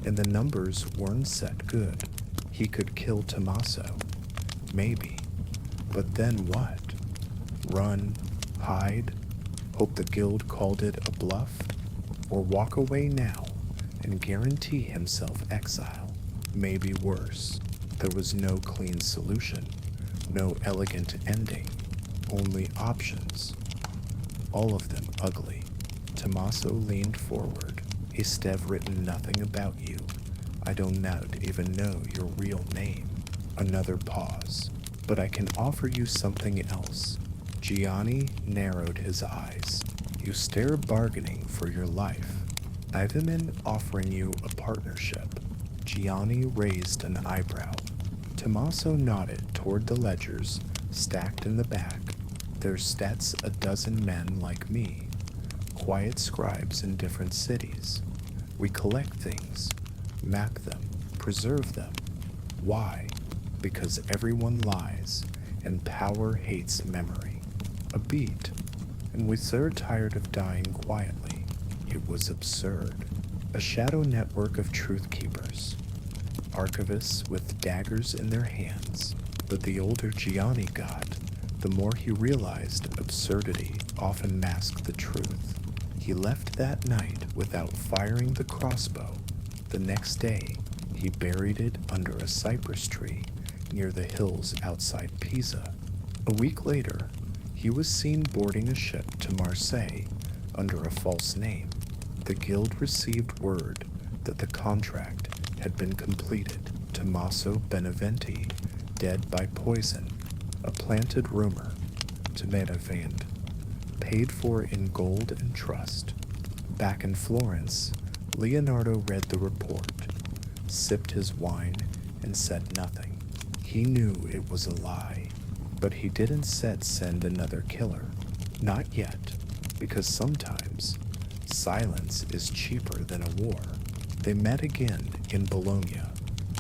and the numbers weren't set good. He could kill Tommaso, maybe, but then what? Run, hide, hope the guild called it a bluff, or walk away now and guarantee himself exile, maybe worse. There was no clean solution, no elegant ending, only options, all of them ugly. Tommaso leaned forward. "I've written nothing about you. I don't even know your real name." Another pause. "But I can offer you something else." Gianni narrowed his eyes. "You stare bargaining for your life. I've been offering you a partnership." Gianni raised an eyebrow. Tommaso nodded toward the ledgers stacked in the back. "There's stats a dozen men like me, quiet scribes in different cities. We collect things, map them, preserve them. Why? Because everyone lies, and power hates memory. A beat, and we're so tired of dying quietly. It was absurd. A shadow network of truth keepers, archivists with daggers in their hands. But the older Gianni got, the more he realized absurdity often masked the truth. He left that night without firing the crossbow. The next day, he buried it under a cypress tree near the hills outside Pisa. A week later, he was seen boarding a ship to Marseille under a false name. The guild received word that the contract had been completed. Tommaso Beneventi, dead by poison, a planted rumor. Tomatovand, paid for in gold and trust. Back in Florence, Leonardo read the report, sipped his wine, and said nothing. He knew it was a lie, but he didn't send another killer. Not yet, because sometimes silence is cheaper than a war. They met again in Bologna,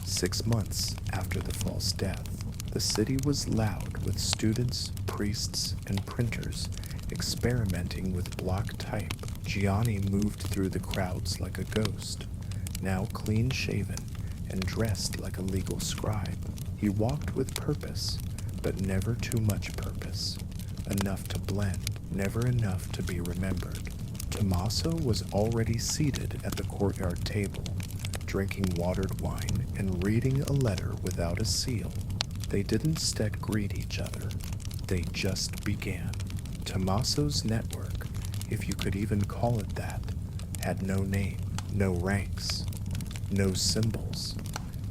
6 months after the false death. The city was loud with students, priests, and printers experimenting with block type Gianni moved through the crowds like a ghost, now clean-shaven and dressed like a legal scribe. He walked with purpose, but never too much purpose. Enough to blend, never enough to be remembered. Tommaso was already seated at the courtyard table, drinking watered wine and reading a letter without a seal. They didn't instead greet each other. They just began. Tommaso's network, if you could even call it that, had no name, no ranks, no symbols.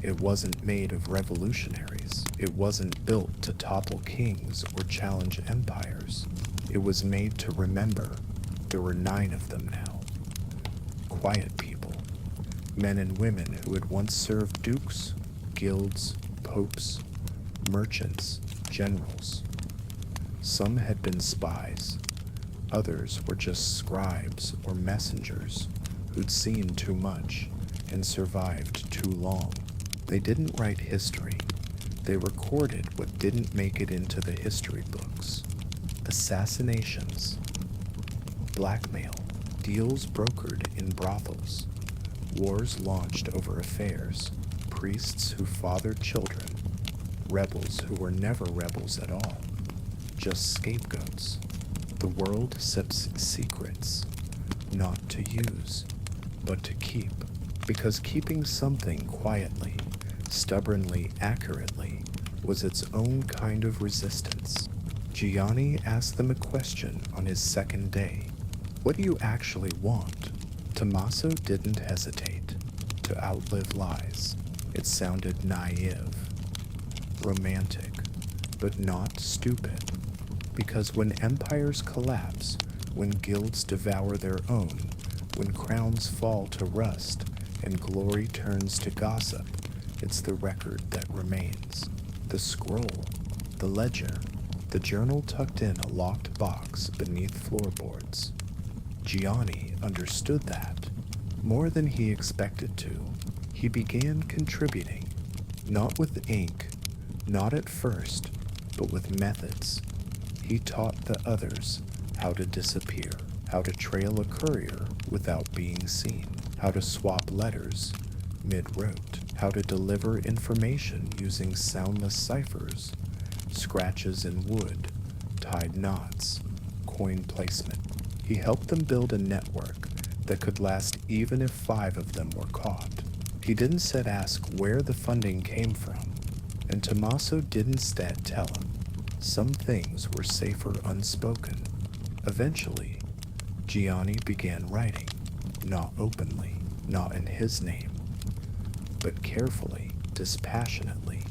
It wasn't made of revolutionaries. It wasn't built to topple kings or challenge empires. It was made to remember. There were 9 of them now. Quiet people. Men and women who had once served dukes, guilds, popes, merchants, generals. Some had been spies. Others were just scribes or messengers who'd seen too much and survived too long. They didn't write history. They recorded what didn't make it into the history books. Assassinations, blackmail, deals brokered in brothels, wars launched over affairs, priests who fathered children, rebels who were never rebels at all, just scapegoats. The world sips secrets, not to use, but to keep, because keeping something quietly, stubbornly, accurately, was its own kind of resistance. Gianni asked them a question on his second day. What do you actually want? Tommaso didn't hesitate to outlive lies. It sounded naive, romantic, but not stupid. Because when empires collapse, when guilds devour their own, when crowns fall to rust and glory turns to gossip, it's the record that remains. The scroll, the ledger, the journal tucked in a locked box beneath floorboards. Gianni understood that. More than he expected to, he began contributing, not with ink, not at first, but with methods. He taught the others how to disappear, how to trail a courier without being seen, how to swap letters mid-rote, how to deliver information using soundless ciphers, scratches in wood, tied knots, coin placement. He helped them build a network that could last even if 5 of them were caught. He didn't instead ask where the funding came from, and Tommaso didn't instead tell him. Some things were safer unspoken. Eventually, Gianni began writing, not openly, not in his name, but carefully, dispassionately,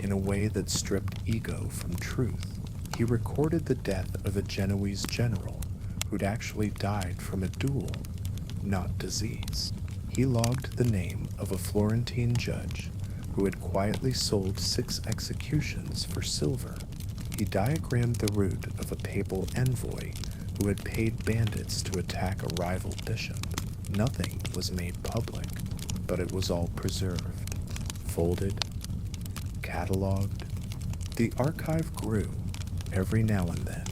in a way that stripped ego from truth. He recorded the death of a Genoese general who'd actually died from a duel, not disease. He logged the name of a Florentine judge who had quietly sold 6 executions for silver. He diagrammed the route of a papal envoy who had paid bandits to attack a rival bishop. Nothing was made public, but it was all preserved, folded, cataloged. The archive grew. Every now and then,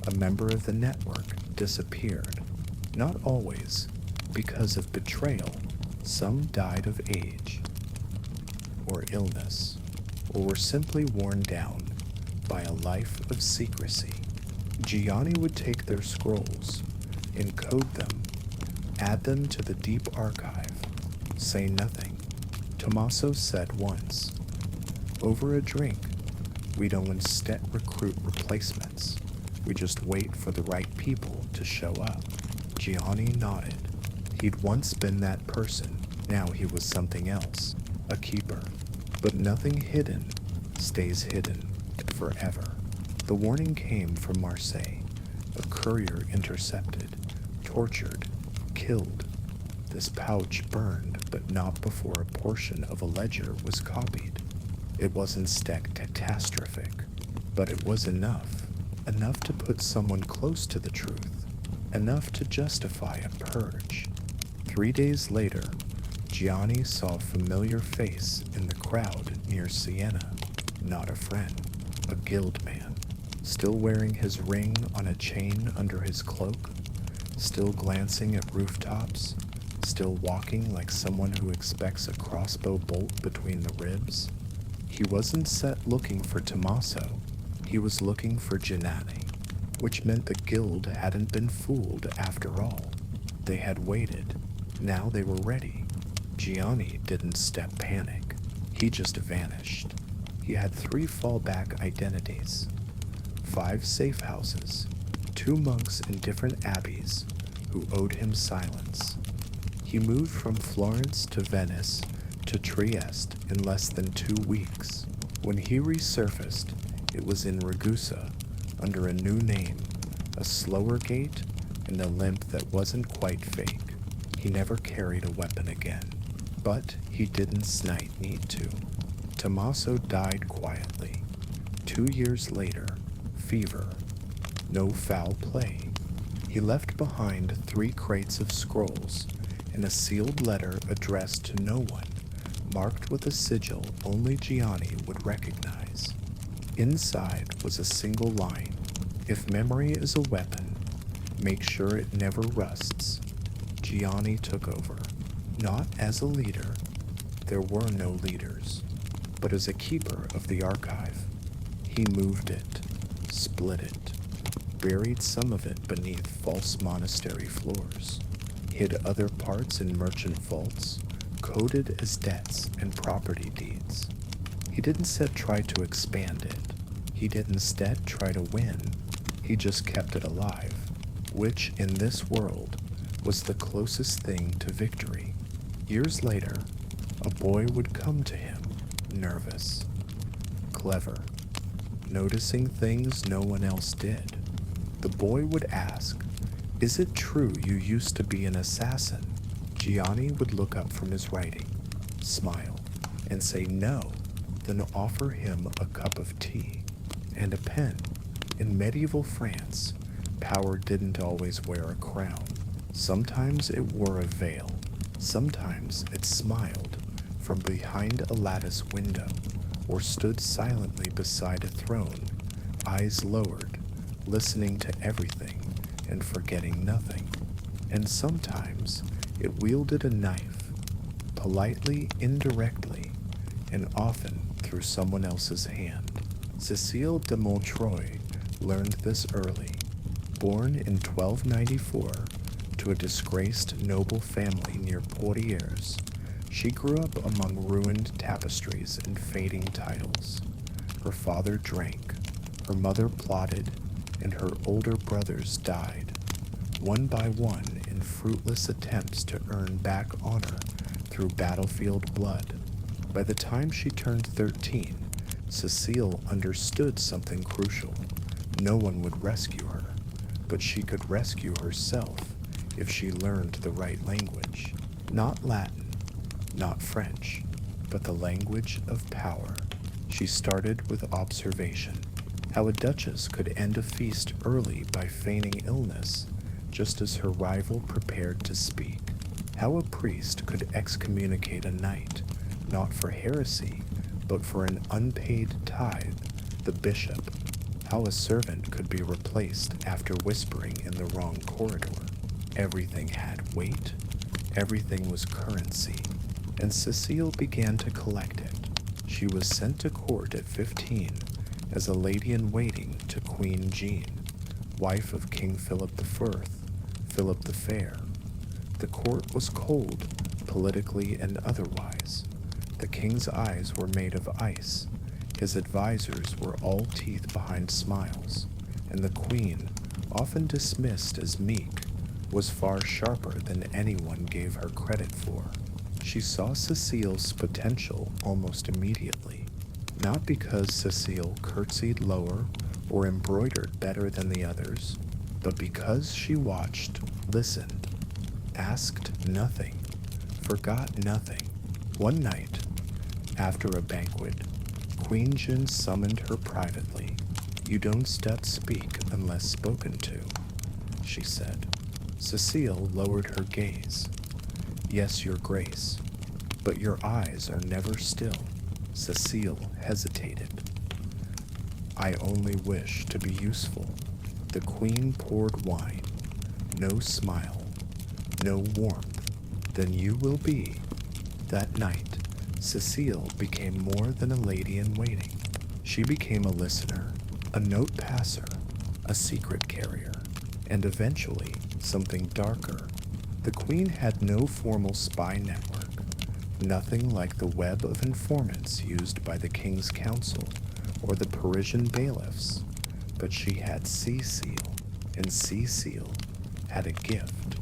a member of the network disappeared. Not always because of betrayal. Some died of age or illness, or were simply worn down by a life of secrecy. Gianni would take their scrolls, encode them, add them to the deep archive, say nothing. Tommaso said once, "Over a drink, we don't instead recruit replacements. We just wait for the right people to show up." Gianni nodded. He'd once been that person. Now he was something else, a keeper. But nothing hidden stays hidden forever. The warning came from Marseille. A courier intercepted, tortured, killed. This pouch burned, but not before a portion of a ledger was copied. It wasn't catastrophic, but it was enough. Enough to put someone close to the truth. Enough to justify a purge. 3 days later, Gianni saw a familiar face in the crowd near Siena. Not a friend, a guild man, still wearing his ring on a chain under his cloak, Still glancing at rooftops, still walking like someone who expects a crossbow bolt between the ribs. He wasn't set looking for Tommaso, he was looking for Gianni, which meant the guild hadn't been fooled after all. They had waited, now they were ready. Gianni didn't step panic, he just vanished. He had 3 fallback identities, 5 safe houses, 2 monks in different abbeys who owed him silence. He moved from Florence to Venice to Trieste in less than 2 weeks. When he resurfaced, it was in Ragusa under a new name, a slower gait, and a limp that wasn't quite fake. He never carried a weapon again, but he didn't need to. Tommaso died quietly. 2 years later, fever, no foul play. He left behind 3 crates of scrolls and a sealed letter addressed to no one, marked with a sigil only Gianni would recognize. Inside was a single line: "If memory is a weapon, make sure it never rusts." Gianni took over, not as a leader, there were no leaders, but as a keeper of the archive. He moved it, split it, buried some of it beneath false monastery floors, hid other parts in merchant vaults, coded as debts and property deeds. He didn't try to expand it. He didn't instead try to win. He just kept it alive, which in this world was the closest thing to victory. Years later, a boy would come to him, nervous, clever, noticing things no one else did. The boy would ask, "Is it true you used to be an assassin?" Gianni would look up from his writing, smile, and say no, then offer him a cup of tea and a pen. In medieval France, power didn't always wear a crown. Sometimes it wore a veil. Sometimes it smiled from behind a lattice window or stood silently beside a throne, eyes lowered, listening to everything and forgetting nothing. And sometimes it wielded a knife, politely, indirectly, and often through someone else's hand. Cécile de Montreuil learned this early. Born in 1294 to a disgraced noble family near Poitiers, she grew up among ruined tapestries and fading titles. Her father drank, her mother plotted, and her older brothers died, one by one in fruitless attempts to earn back honor through battlefield blood. By the time she turned 13, Cécile understood something crucial. No one would rescue her, but she could rescue herself if she learned the right language. Not Latin, not French, but the language of power. She started with observation. How a duchess could end a feast early by feigning illness, just as her rival prepared to speak. How a priest could excommunicate a knight, not for heresy, but for an unpaid tithe, the bishop. How a servant could be replaced after whispering in the wrong corridor. Everything had weight, everything was currency, and Cécile began to collect it. She was sent to court at 15 as a lady-in-waiting to Queen Jean, wife of King Philip I, Philip the Fair. The court was cold, politically and otherwise. The king's eyes were made of ice. His advisors were all teeth behind smiles, and the queen, often dismissed as meek, was far sharper than anyone gave her credit for. She saw Cécile's potential almost immediately, not because Cécile curtsied lower or embroidered better than the others, but because she watched, listened, asked nothing, forgot nothing. One night, after a banquet, Queen Jin summoned her privately. "You don't speak unless spoken to," she said. Cécile lowered her gaze. "Yes, your grace, but your eyes are never still." Cécile hesitated. "I only wish to be useful." The queen poured wine. no smile, no warmth, then you will be. That night, Cecile became more than a lady in waiting. She became a listener, a note passer, a secret carrier, and eventually something darker. The Queen had no formal spy network, nothing like the web of informants used by the King's Council or the Parisian bailiffs, but she had Cecile, and Cecile had a gift.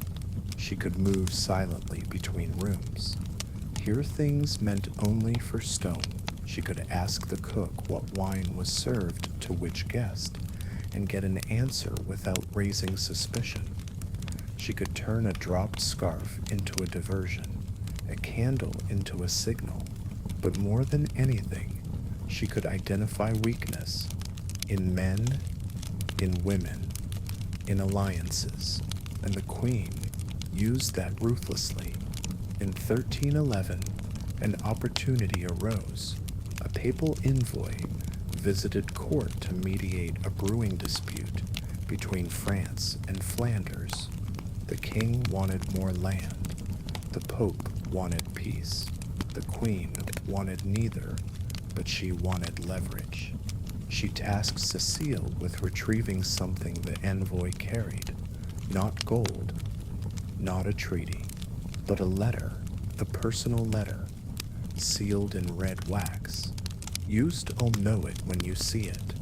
She could move silently between rooms, hear things meant only for stone. She could ask the cook what wine was served to which guest, and get an answer without raising suspicion. She could turn a dropped scarf into a diversion, a candle into a signal, but more than anything, she could identify weakness in men, in women, in alliances, and the Queen used that ruthlessly. In 1311, an opportunity arose. A papal envoy visited court to mediate a brewing dispute between France and Flanders. The king wanted more land. The pope wanted peace. The queen wanted neither, but she wanted leverage. She tasked Cecile with retrieving something the envoy carried. Not gold, not a treaty, but a letter, a personal letter, sealed in red wax. You'll know it when you see it,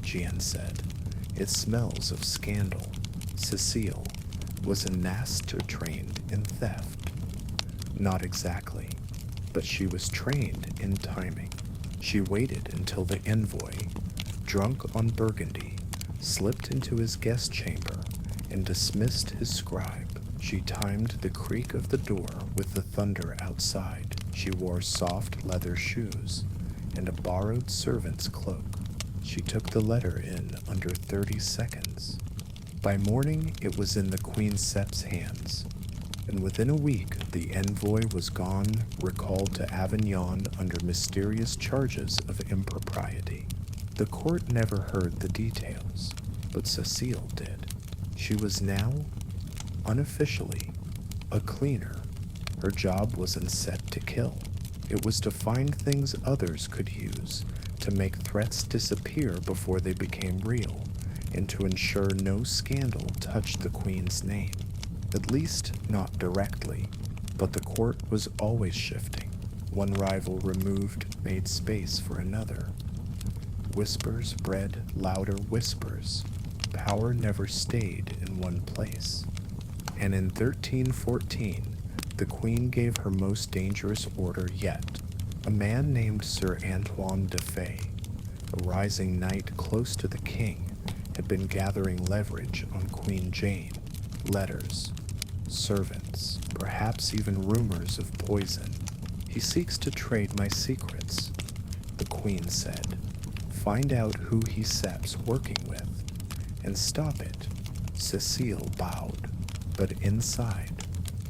Jeanne said. It smells of scandal. Cecile was a master trained in theft. Not exactly, but she was trained in timing. She waited until the envoy, drunk on Burgundy, slipped into his guest chamber and dismissed his scribe. She timed the creak of the door with the thunder outside. She wore soft leather shoes and a borrowed servant's cloak. She took the letter in under 30 seconds. By morning, it was in the Queen Sep's hands, and within a week, the envoy was gone, recalled to Avignon under mysterious charges of impropriety. The court never heard the details, but Cecile did. She was now, unofficially, a cleaner. Her job wasn't set to kill. It was to find things others could use, to make threats disappear before they became real, and to ensure no scandal touched the Queen's name. At least not directly, but the court was always shifting. One rival removed made space for another. Whispers bred louder whispers. Power never stayed in one place. And in 1314, the Queen gave her most dangerous order yet. A man named Sir Antoine de Fay, a rising knight close to the king, had been gathering leverage on Queen Jane. Letters, servants, perhaps even rumors of poison. He seeks to trade my secrets, the Queen said. Find out who he Sep's working with, and stop it. Cecile bowed, but inside,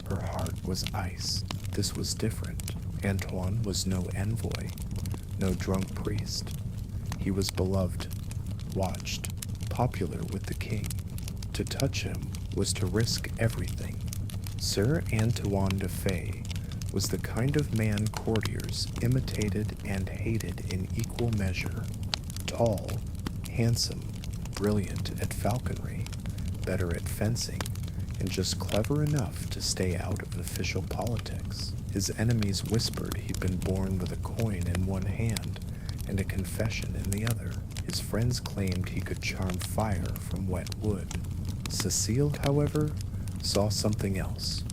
her heart was ice. This was different. Antoine was no envoy, no drunk priest. He was beloved, watched, popular with the king. To touch him was to risk everything. Sir Antoine de Fay was the kind of man courtiers imitated and hated in equal measure. Tall, handsome, brilliant at falconry, better at fencing, and just clever enough to stay out of official politics. His enemies whispered he'd been born with a coin in one hand and a confession in the other. His friends claimed he could charm fire from wet wood. Cecile, however, saw something else.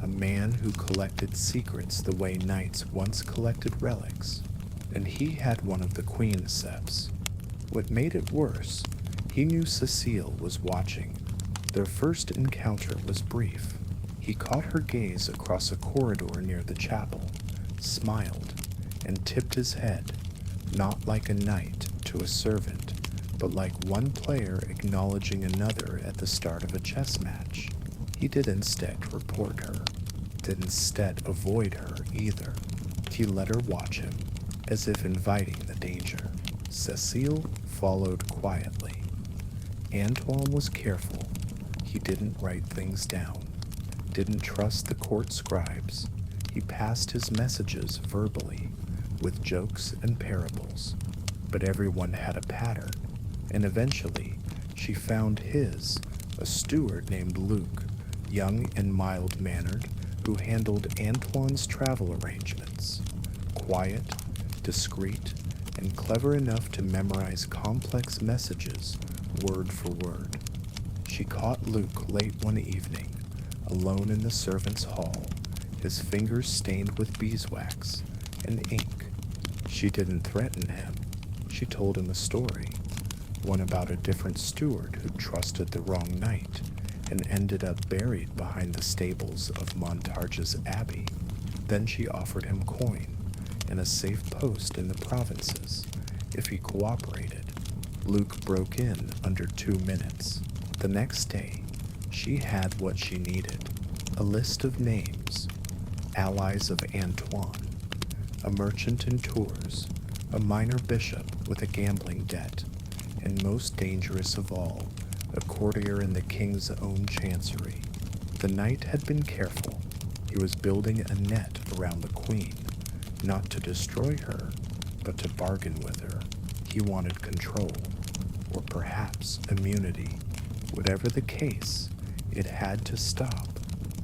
A man who collected secrets the way knights once collected relics. And he had one of the Queen Seps. What made it worse, he knew Cecile was watching. Their first encounter was brief. He caught her gaze across a corridor near the chapel, smiled, and tipped his head, not like a knight to a servant, but like one player acknowledging another at the start of a chess match. He did instead report her, did instead avoid her either. He let her watch him, as if inviting the danger. Cecile followed quietly. Antoine was careful. He didn't write things down, didn't trust the court scribes. He passed his messages verbally, with jokes and parables. But everyone had a pattern, and eventually she found his, a steward named Luke, young and mild-mannered, who handled Antoine's travel arrangements. Quiet, discreet, and clever enough to memorize complex messages word for word. She caught Luke late one evening, alone in the servants' hall, his fingers stained with beeswax and ink. She didn't threaten him. She told him a story, one about a different steward who trusted the wrong knight and ended up buried behind the stables of Montarge's abbey. Then she offered him coin and a safe post in the provinces if he cooperated. Luke broke in under 2 minutes. The next day, she had what she needed, a list of names, allies of Antoine, a merchant in Tours, a minor bishop with a gambling debt, and most dangerous of all, a courtier in the king's own chancery. The knight had been careful. He was building a net around the queen, not to destroy her, but to bargain with her. He wanted control, or perhaps immunity. Whatever the case, it had to stop.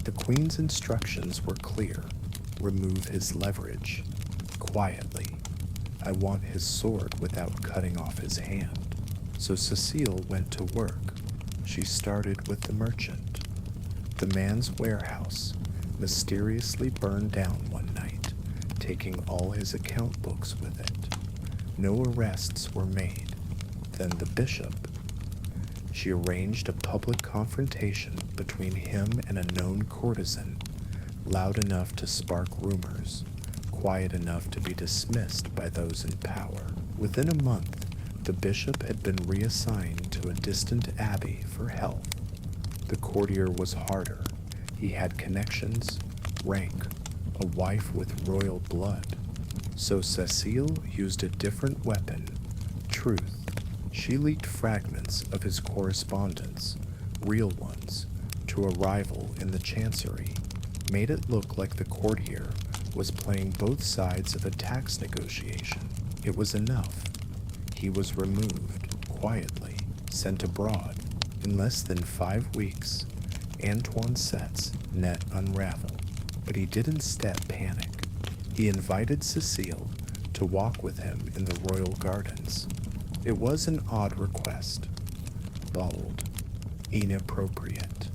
The queen's instructions were clear. Remove his leverage. Quietly. I want his sword without cutting off his hand. So Cecile went to work. She started with the merchant. The man's warehouse mysteriously burned down one night, taking all his account books with it. No arrests were made. Then the bishop. She arranged a public confrontation between him and a known courtesan, loud enough to spark rumors, quiet enough to be dismissed by those in power. Within a month, the bishop had been reassigned to a distant abbey for health. The courtier was harder. He had connections, rank, a wife with royal blood. So Cecile used a different weapon, truth. She leaked fragments of his correspondence, real ones, to a rival in the chancery, made it look like the courtier was playing both sides of a tax negotiation. It was enough. He was removed, quietly, sent abroad. In less than 5 weeks, Antoine Set's net unraveled, but he didn't step panic. He invited Cecile to walk with him in the royal gardens. It was an odd request, bold, inappropriate.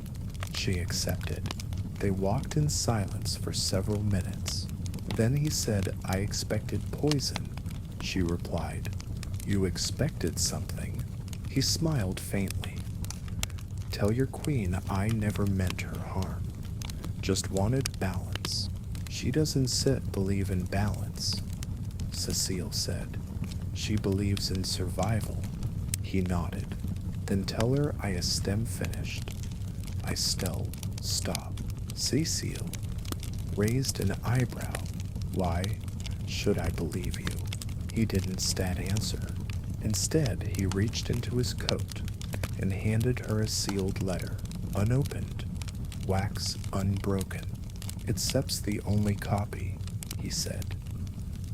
She accepted. They walked in silence for several minutes. Then he said, "I expected poison." She replied, "You expected something." He smiled faintly. "Tell your queen I never meant her harm. Just wanted balance. She doesn't believe in balance," Cecile said. "She believes in survival." He nodded. "Then tell her I estem finished." I stop. Cecile raised an eyebrow. "Why should I believe you?" He didn't answer. Instead, he reached into his coat and handed her a sealed letter, unopened, wax unbroken. "Accepts the only copy," he said.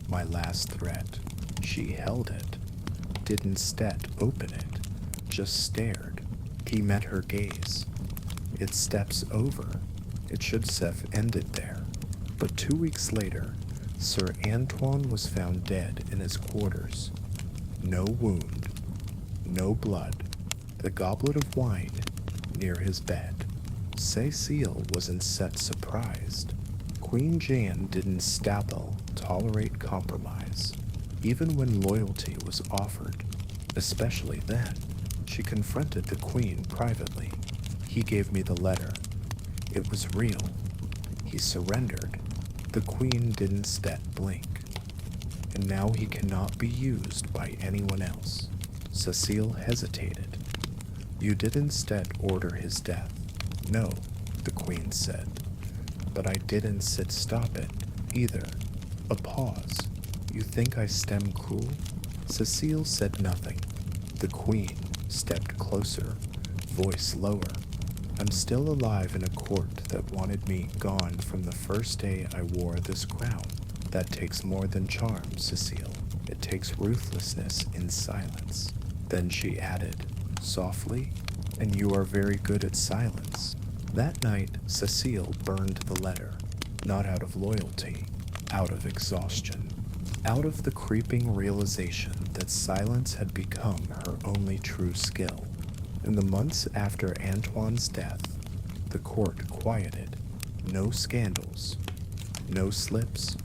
"My last threat." She held it, didn't open it, just stared. He met her gaze. "It steps over. It should have ended there." But 2 weeks later, Sir Antoine was found dead in his quarters. No wound, no blood, the goblet of wine near his bed. Cecile wasn't surprised. Queen Jeanne didn't tolerate compromise, even when loyalty was offered, especially then. She confronted the queen privately. "He gave me the letter. It was real. He surrendered." The queen didn't blink. "And now he cannot be used by anyone else." Cecile hesitated. "You didn't order his death." "No," the queen said. "But I didn't stop it, either." A pause. "You think I cruel?" Cecile said nothing. The queen stepped closer, voice lower. I'm still alive in a court that wanted me gone from the first day I wore this crown. That takes more than charm, Cecile. It takes ruthlessness in silence." Then she added, softly, "And you are very good at silence." That night, Cecile burned the letter, not out of loyalty, out of exhaustion, out of the creeping realization that silence had become her only true skill. In the months after Antoine's death, the court quieted. No scandals, no slips,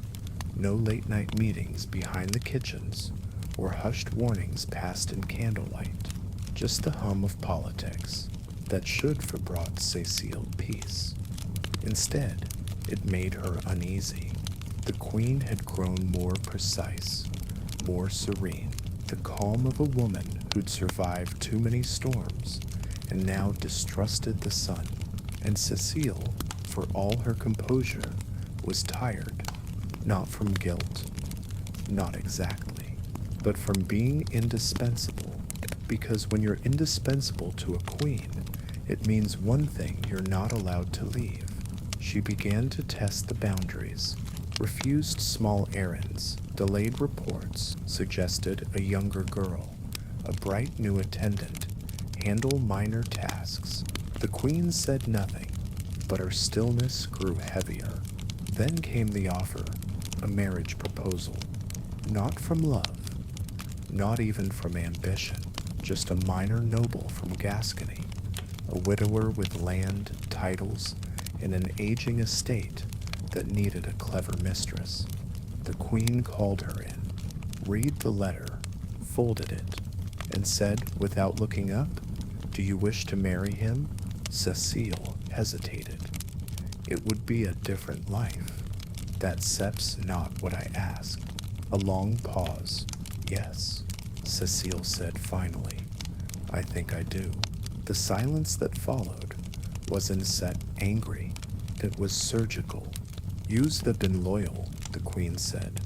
no late-night meetings behind the kitchens or hushed warnings passed in candlelight. Just the hum of politics that should have brought Cecile peace. Instead, it made her uneasy. The queen had grown more precise, more serene, the calm of a woman who'd survived too many storms and now distrusted the sun. And Cecile, for all her composure, was tired, not from guilt, not exactly, but from being indispensable. Because when you're indispensable to a queen, it means one thing: you're not allowed to leave. She began to test the boundaries, refused small errands, delayed reports, suggested a younger girl, a bright new attendant, handle minor tasks. The queen said nothing, but her stillness grew heavier. Then came the offer, a marriage proposal. Not from love, not even from ambition, just a minor noble from Gascony, a widower with land, titles, and an aging estate that needed a clever mistress. The queen called her in, read the letter, folded it, and said without looking up, "Do you wish to marry him?" Cecile hesitated. "It would be a different life." "That's not what I asked." A long pause. "Yes," Cecile said finally. "I think I do." The silence that followed wasn't set angry. It was surgical. "You've been loyal," the queen said.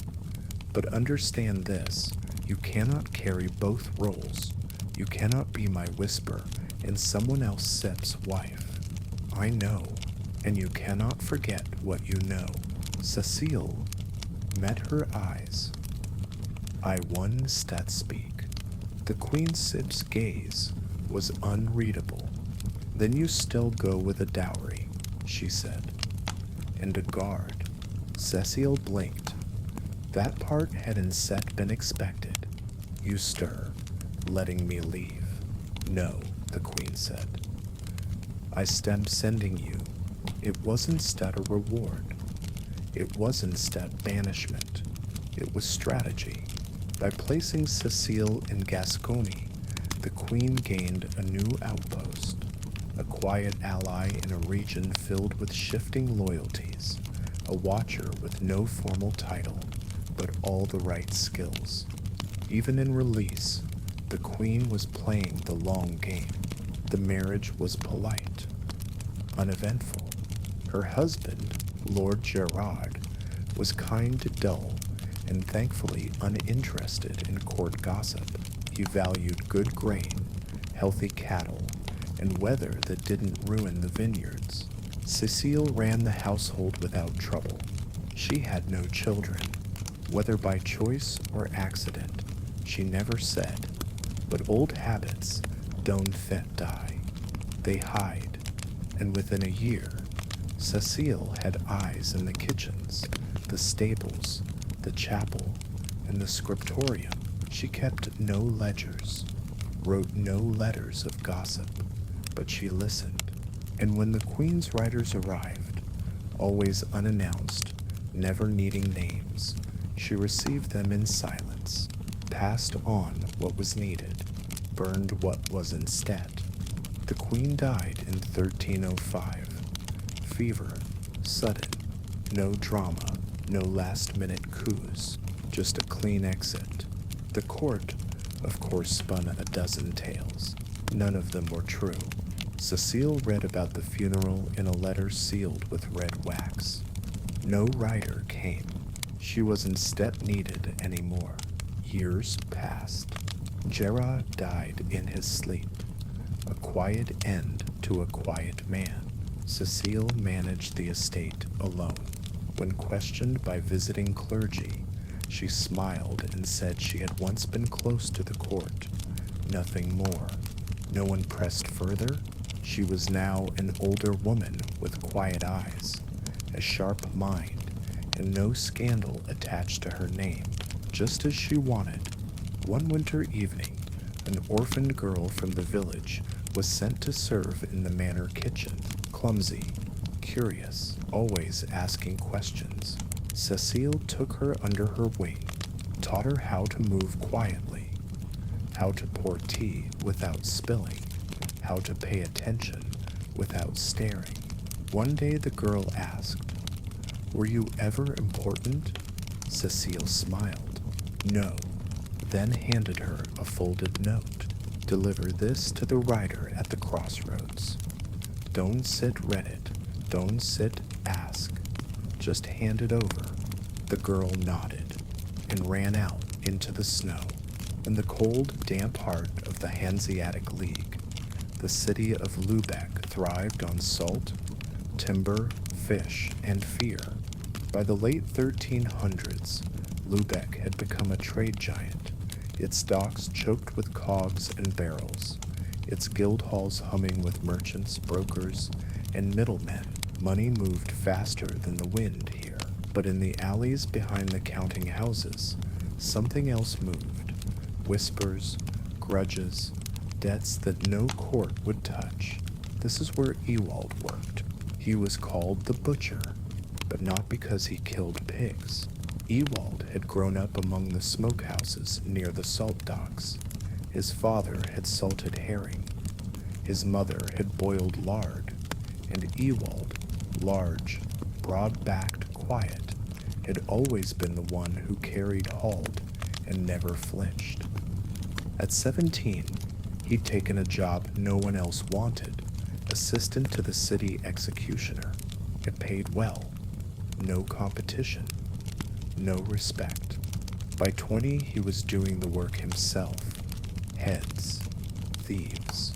"But understand this, you cannot carry both roles. You cannot be my whisper and someone else Sep's wife. I know, and you cannot forget what you know." Cecile met her eyes. "I won stat speak." The Queen Sip's gaze was unreadable. "Then you still go with a dowry," she said. "And a guard." Cecile blinked. That part had instead been expected. "You stir, letting me leave." "No," the queen said. "I stem sending you. It wasn't stat a reward. It wasn't stat banishment. It was strategy. By placing Cecile in Gascony, the queen gained a new outpost, a quiet ally in a region filled with shifting loyalties, a watcher with no formal title, but all the right skills. Even in release, the queen was playing the long game. The marriage was polite, uneventful. Her husband, Lord Gerard, was kind, dull, and thankfully uninterested in court gossip. He valued good grain, healthy cattle, and weather that didn't ruin the vineyards. Cecile ran the household without trouble. She had no children, whether by choice or accident. She never said, but old habits don't die. They hide, and within a year, Cecile had eyes in the kitchens, the stables, the chapel, and the scriptorium. She kept no ledgers, wrote no letters of gossip, but she listened. And when the queen's riders arrived, always unannounced, never needing names, she received them in silence, passed on what was needed, burned what was instead. The queen died in 1305. Fever, sudden, no drama, no last-minute coups, just a clean exit. The court, of course, spun a dozen tales. None of them were true. Cecile read about the funeral in a letter sealed with red wax. No rider came. She wasn't step needed anymore. Years passed. Gerard died in his sleep, a quiet end to a quiet man. Cecile managed the estate alone. When questioned by visiting clergy, she smiled and said she had once been close to the court. Nothing more. No one pressed further. She was now an older woman with quiet eyes, a sharp mind, and no scandal attached to her name, just as she wanted. One winter evening, an orphaned girl from the village was sent to serve in the manor kitchen. Clumsy, curious, always asking questions. Cecile took her under her wing, taught her how to move quietly, how to pour tea without spilling, how to pay attention without staring. One day the girl asked, "Were you ever important?" Cecile smiled. "No," then handed her a folded note. "Deliver this to the rider at the crossroads. Don't sit read it. Don't sit ask. Just hand it over." The girl nodded and ran out into the snow. In the cold, damp heart of the Hanseatic League, the city of Lübeck thrived on salt, timber, fish, and fear. By the late 1300s, Lübeck had become a trade giant, its docks choked with cogs and barrels, its guild halls humming with merchants, brokers, and middlemen. Money moved faster than the wind here, but in the alleys behind the counting houses, something else moved. Whispers, grudges, debts that no court would touch. This is where Ewald worked. He was called the Butcher, but not because he killed pigs. Ewald had grown up among the smokehouses near the salt docks. His father had salted herring. His mother had boiled lard. And Ewald, large, broad-backed, quiet, had always been the one who carried hauled and never flinched. At 17, he'd taken a job no one else wanted, assistant to the city executioner. It paid well. No competition. No respect. By 20, he was doing the work himself. Heads. Thieves.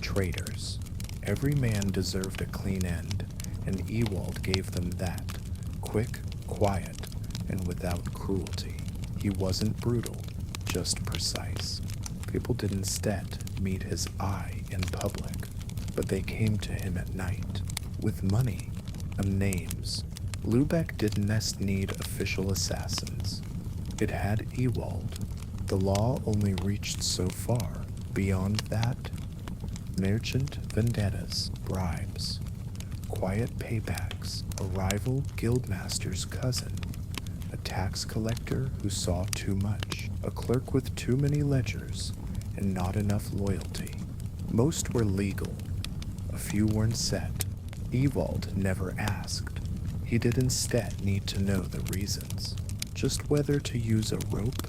Traitors. Every man deserved a clean end, and Ewald gave them that. Quick, quiet, and without cruelty. He wasn't brutal, just precise. People did instead meet his eye in public, but they came to him at night, with money and names. Lübeck didn't need official assassins. It had Ewald. The law only reached so far. Beyond that, merchant vendettas, bribes, quiet paybacks, a rival guildmaster's cousin, a tax collector who saw too much, a clerk with too many ledgers and not enough loyalty. Most were legal. A few weren't set. Ewald never asked. He did instead need to know the reasons, just whether to use a rope,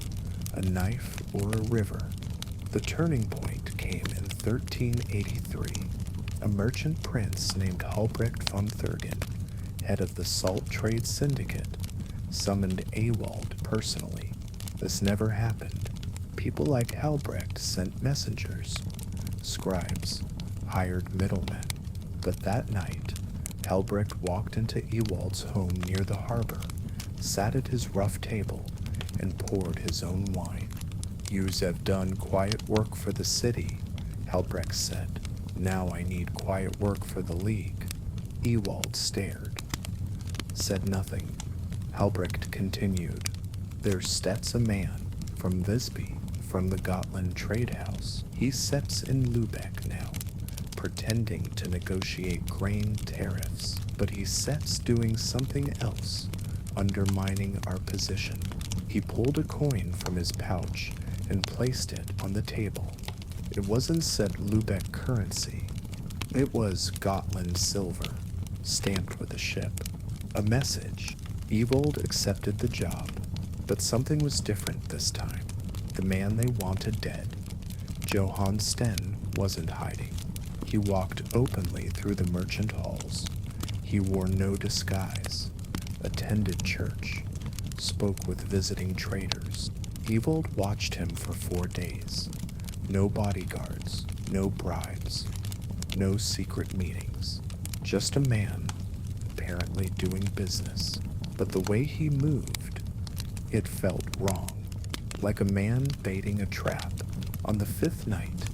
a knife, or a river. The turning point came in 1383. A merchant prince named Albrecht von Thurgen, head of the Salt Trade Syndicate, summoned Ewald personally. This never happened. People like Albrecht sent messengers, scribes, hired middlemen. But that night, Albrecht walked into Ewald's home near the harbor, sat at his rough table, and poured his own wine. "Yous have done quiet work for the city," Albrecht said. "Now I need quiet work for the League." Ewald stared, said nothing. Albrecht continued, "There steps a man from Visby, from the Gotland trade house. He steps in Lübeck now, pretending to negotiate grain tariffs, but he sets doing something else, undermining our position." He pulled a coin from his pouch and placed it on the table. It wasn't set Lübeck currency. It was Gotland silver, stamped with a ship. A message. Ewald accepted the job, but something was different this time. The man they wanted dead. Johann Sten wasn't hiding. He walked openly through the merchant halls. He wore no disguise, attended church, spoke with visiting traders. Ewald watched him for 4 days. No bodyguards, no bribes. No secret meetings. Just a man, apparently doing business. But the way he moved, it felt wrong. Like a man baiting a trap. On the fifth night,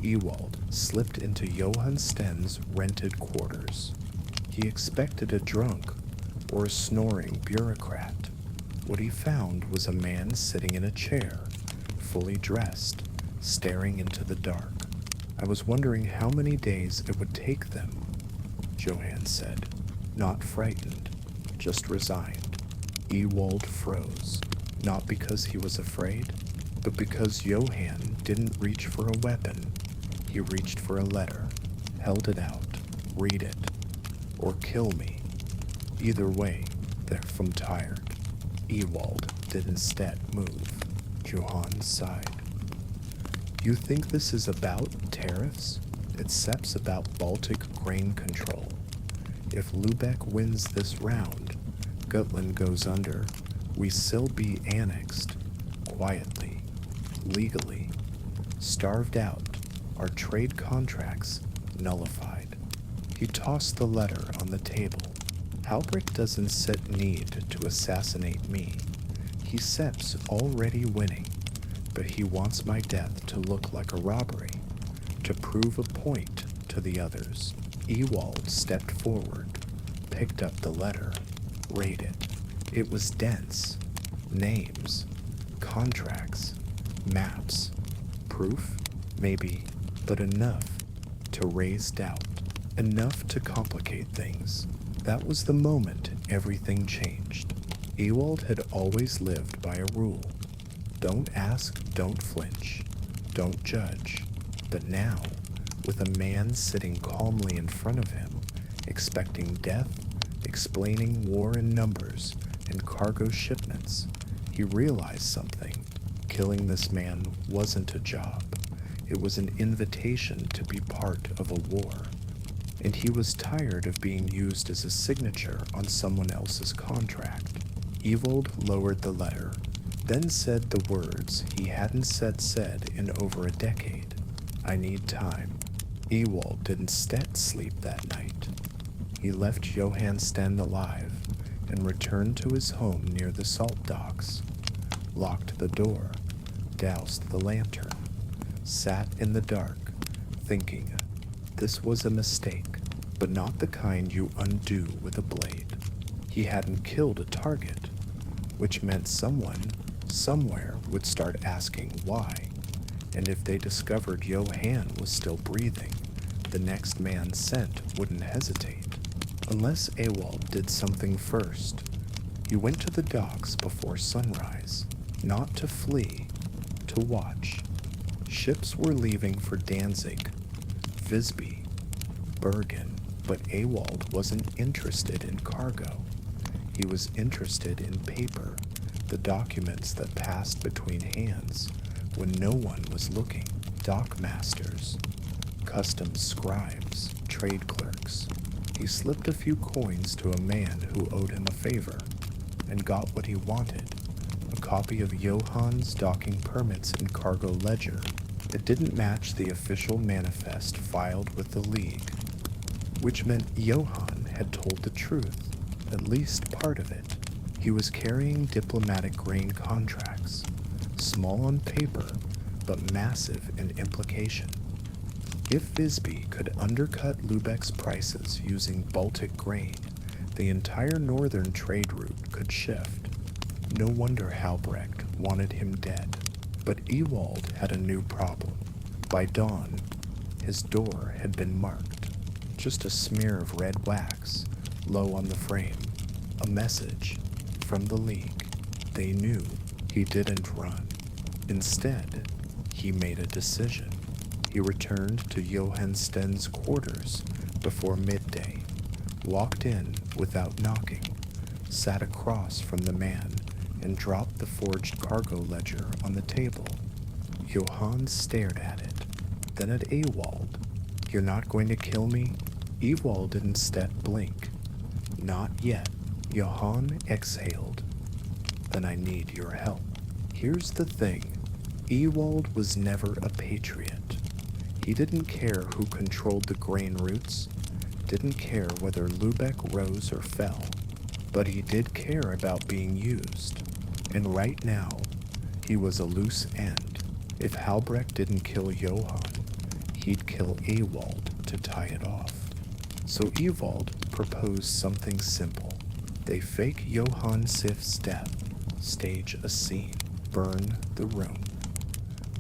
Ewald slipped into Johann Sten's rented quarters. He expected a drunk or a snoring bureaucrat. What he found was a man sitting in a chair, fully dressed, staring into the dark. I was wondering how many days it would take them, Johann said, not frightened, just resigned. Ewald froze, not because he was afraid, but because Johann didn't reach for a weapon. He reached for a letter, held it out, read it, or kill me. Either way, they're from tired. Ewald did instead move. Johann sighed. You think this is about tariffs? It's about Baltic grain control. If Lübeck wins this round, Gutland goes under, we still be annexed, quietly, legally, starved out, our trade contracts nullified. He tossed the letter on the table. Halbrick doesn't set need to assassinate me. He sets already winning, but he wants my death to look like a robbery, to prove a point to the others. Ewald stepped forward, picked up the letter, read it. It was dense. Names, contracts, maps, proof, maybe, but enough to raise doubt, enough to complicate things. That was the moment everything changed. Ewald had always lived by a rule. Don't ask, don't flinch, don't judge. But now, with a man sitting calmly in front of him, expecting death, explaining war in numbers and cargo shipments, he realized something. Killing this man wasn't a job. It was an invitation to be part of a war. And he was tired of being used as a signature on someone else's contract. Ewald lowered the letter, then said the words he hadn't said in over a decade. I need time. Ewald didn't sleep that night. He left Johann Sten alive and returned to his home near the salt docks, locked the door, doused the lantern, sat in the dark, thinking this was a mistake, but not the kind you undo with a blade. He hadn't killed a target, which meant someone, somewhere would start asking why, and if they discovered Johann was still breathing, the next man sent wouldn't hesitate. Unless Ewald did something first. He went to the docks before sunrise, not to flee, to watch. Ships were leaving for Danzig, Visby, Bergen, but Ewald wasn't interested in cargo. He was interested in paper, the documents that passed between hands when no one was looking. Dock masters, customs scribes, trade clerks. He slipped a few coins to a man who owed him a favor, and got what he wanted, a copy of Johann's docking permits and cargo ledger. It didn't match the official manifest filed with the League, which meant Johann had told the truth, at least part of it. He was carrying diplomatic grain contracts, small on paper, but massive in implication. If Visby could undercut Lübeck's prices using Baltic grain, the entire northern trade route could shift. No wonder Halbrecht wanted him dead. But Ewald had a new problem. By dawn, his door had been marked. Just a smear of red wax, low on the frame. A message from the League. They knew he didn't run. Instead, he made a decision. He returned to Johann Sten's quarters before midday, walked in without knocking, sat across from the man, and dropped the forged cargo ledger on the table. Johann stared at it, then at Ewald. You're not going to kill me? Ewald didn't blink. Not yet. Johann exhaled. Then I need your help. Here's the thing. Ewald was never a patriot. He didn't care who controlled the grain routes, didn't care whether Lübeck rose or fell, but he did care about being used. And right now, he was a loose end. If Halbrecht didn't kill Johann, he'd kill Ewald to tie it off. So Ewald proposed something simple. They fake Johann Sif's death, stage a scene, burn the room,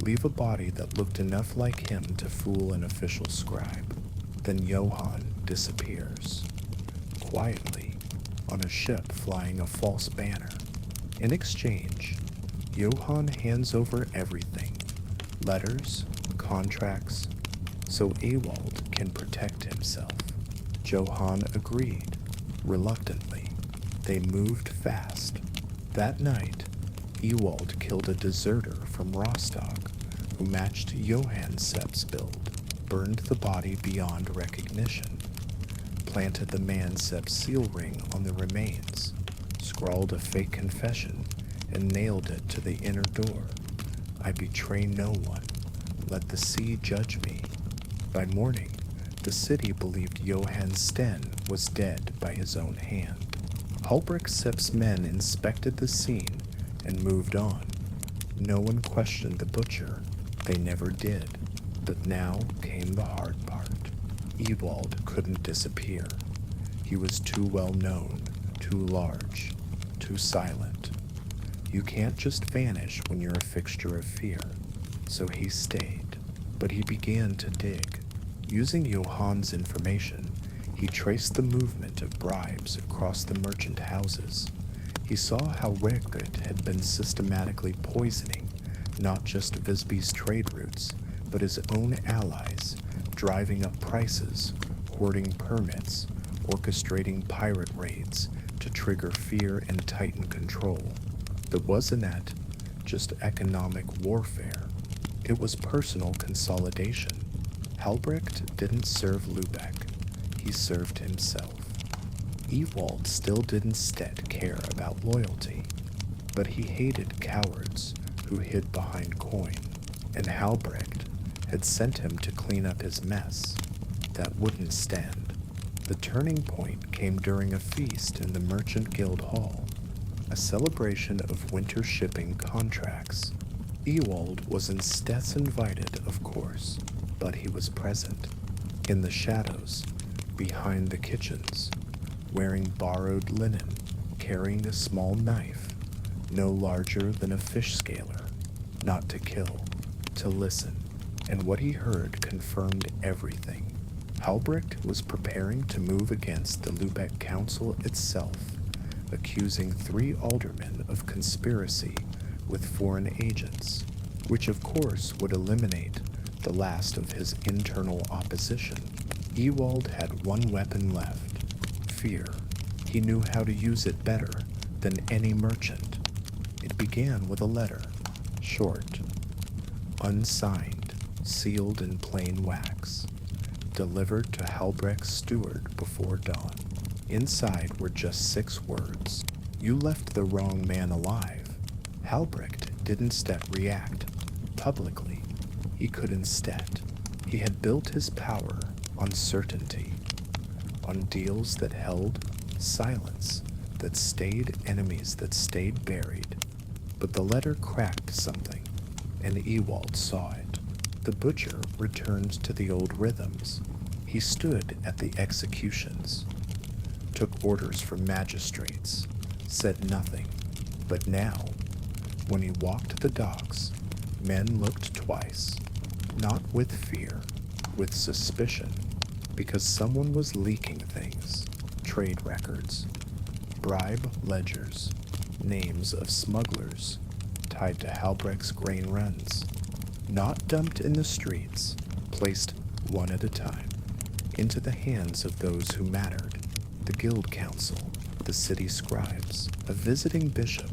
leave a body that looked enough like him to fool an official scribe. Then Johann disappears, quietly, on a ship flying a false banner. In exchange, Johann hands over everything, letters, contracts, so Ewald can protect himself. Johann agreed, reluctantly. They moved fast. That night, Ewald killed a deserter from Rostock who matched Johann Sepp's build, burned the body beyond recognition, planted the man Sepp's seal ring on the remains, scrawled a fake confession, and nailed it to the inner door. I betray no one. Let the sea judge me. By morning, the city believed Johann Sten was dead by his own hand. Halbrecht Sepp's men inspected the scene and moved on. No one questioned the butcher. They never did. But now came the hard part. Ewald couldn't disappear. He was too well known, too large, too silent. You can't just vanish when you're a fixture of fear. So he stayed. But he began to dig. Using Johann's information, he traced the movement of bribes across the merchant houses. He saw how Regret had been systematically poisoning not just Visby's trade routes, but his own allies, driving up prices, hoarding permits, orchestrating pirate raids to trigger fear and tighten control. It wasn't that just economic warfare. It was personal consolidation. Halbrecht didn't serve Lübeck. He served himself. Ewald still didn't care about loyalty, but he hated cowards who hid behind coin, and Halbrecht had sent him to clean up his mess. That wouldn't stand. The turning point came during a feast in the Merchant Guild Hall, a celebration of winter shipping contracts. Ewald was instead invited, of course, but he was present, in the shadows, behind the kitchens, wearing borrowed linen, carrying a small knife, no larger than a fish scaler, not to kill, to listen. And what he heard confirmed everything. Halbrecht was preparing to move against the Lübeck Council itself, accusing 3 aldermen of conspiracy with foreign agents, which of course would eliminate the last of his internal opposition. Ewald had one weapon left, fear. He knew how to use it better than any merchant. It began with a letter, short, unsigned, sealed in plain wax, delivered to Halbrecht's steward before dawn. Inside were just 6 words. You left the wrong man alive. Halbrecht didn't react publicly. He couldn't. He had built his power on certainty, on deals that held silence, that stayed enemies, that stayed buried. But the letter cracked something, and Ewald saw it. The butcher returned to the old rhythms. He stood at the executions, took orders from magistrates, said nothing. But now, when he walked the docks, men looked twice, not with fear, with suspicion, because someone was leaking things, trade records, bribe ledgers, names of smugglers tied to Halbrecht's grain runs, not dumped in the streets, placed one at a time, into the hands of those who mattered, the guild council, the city scribes, a visiting bishop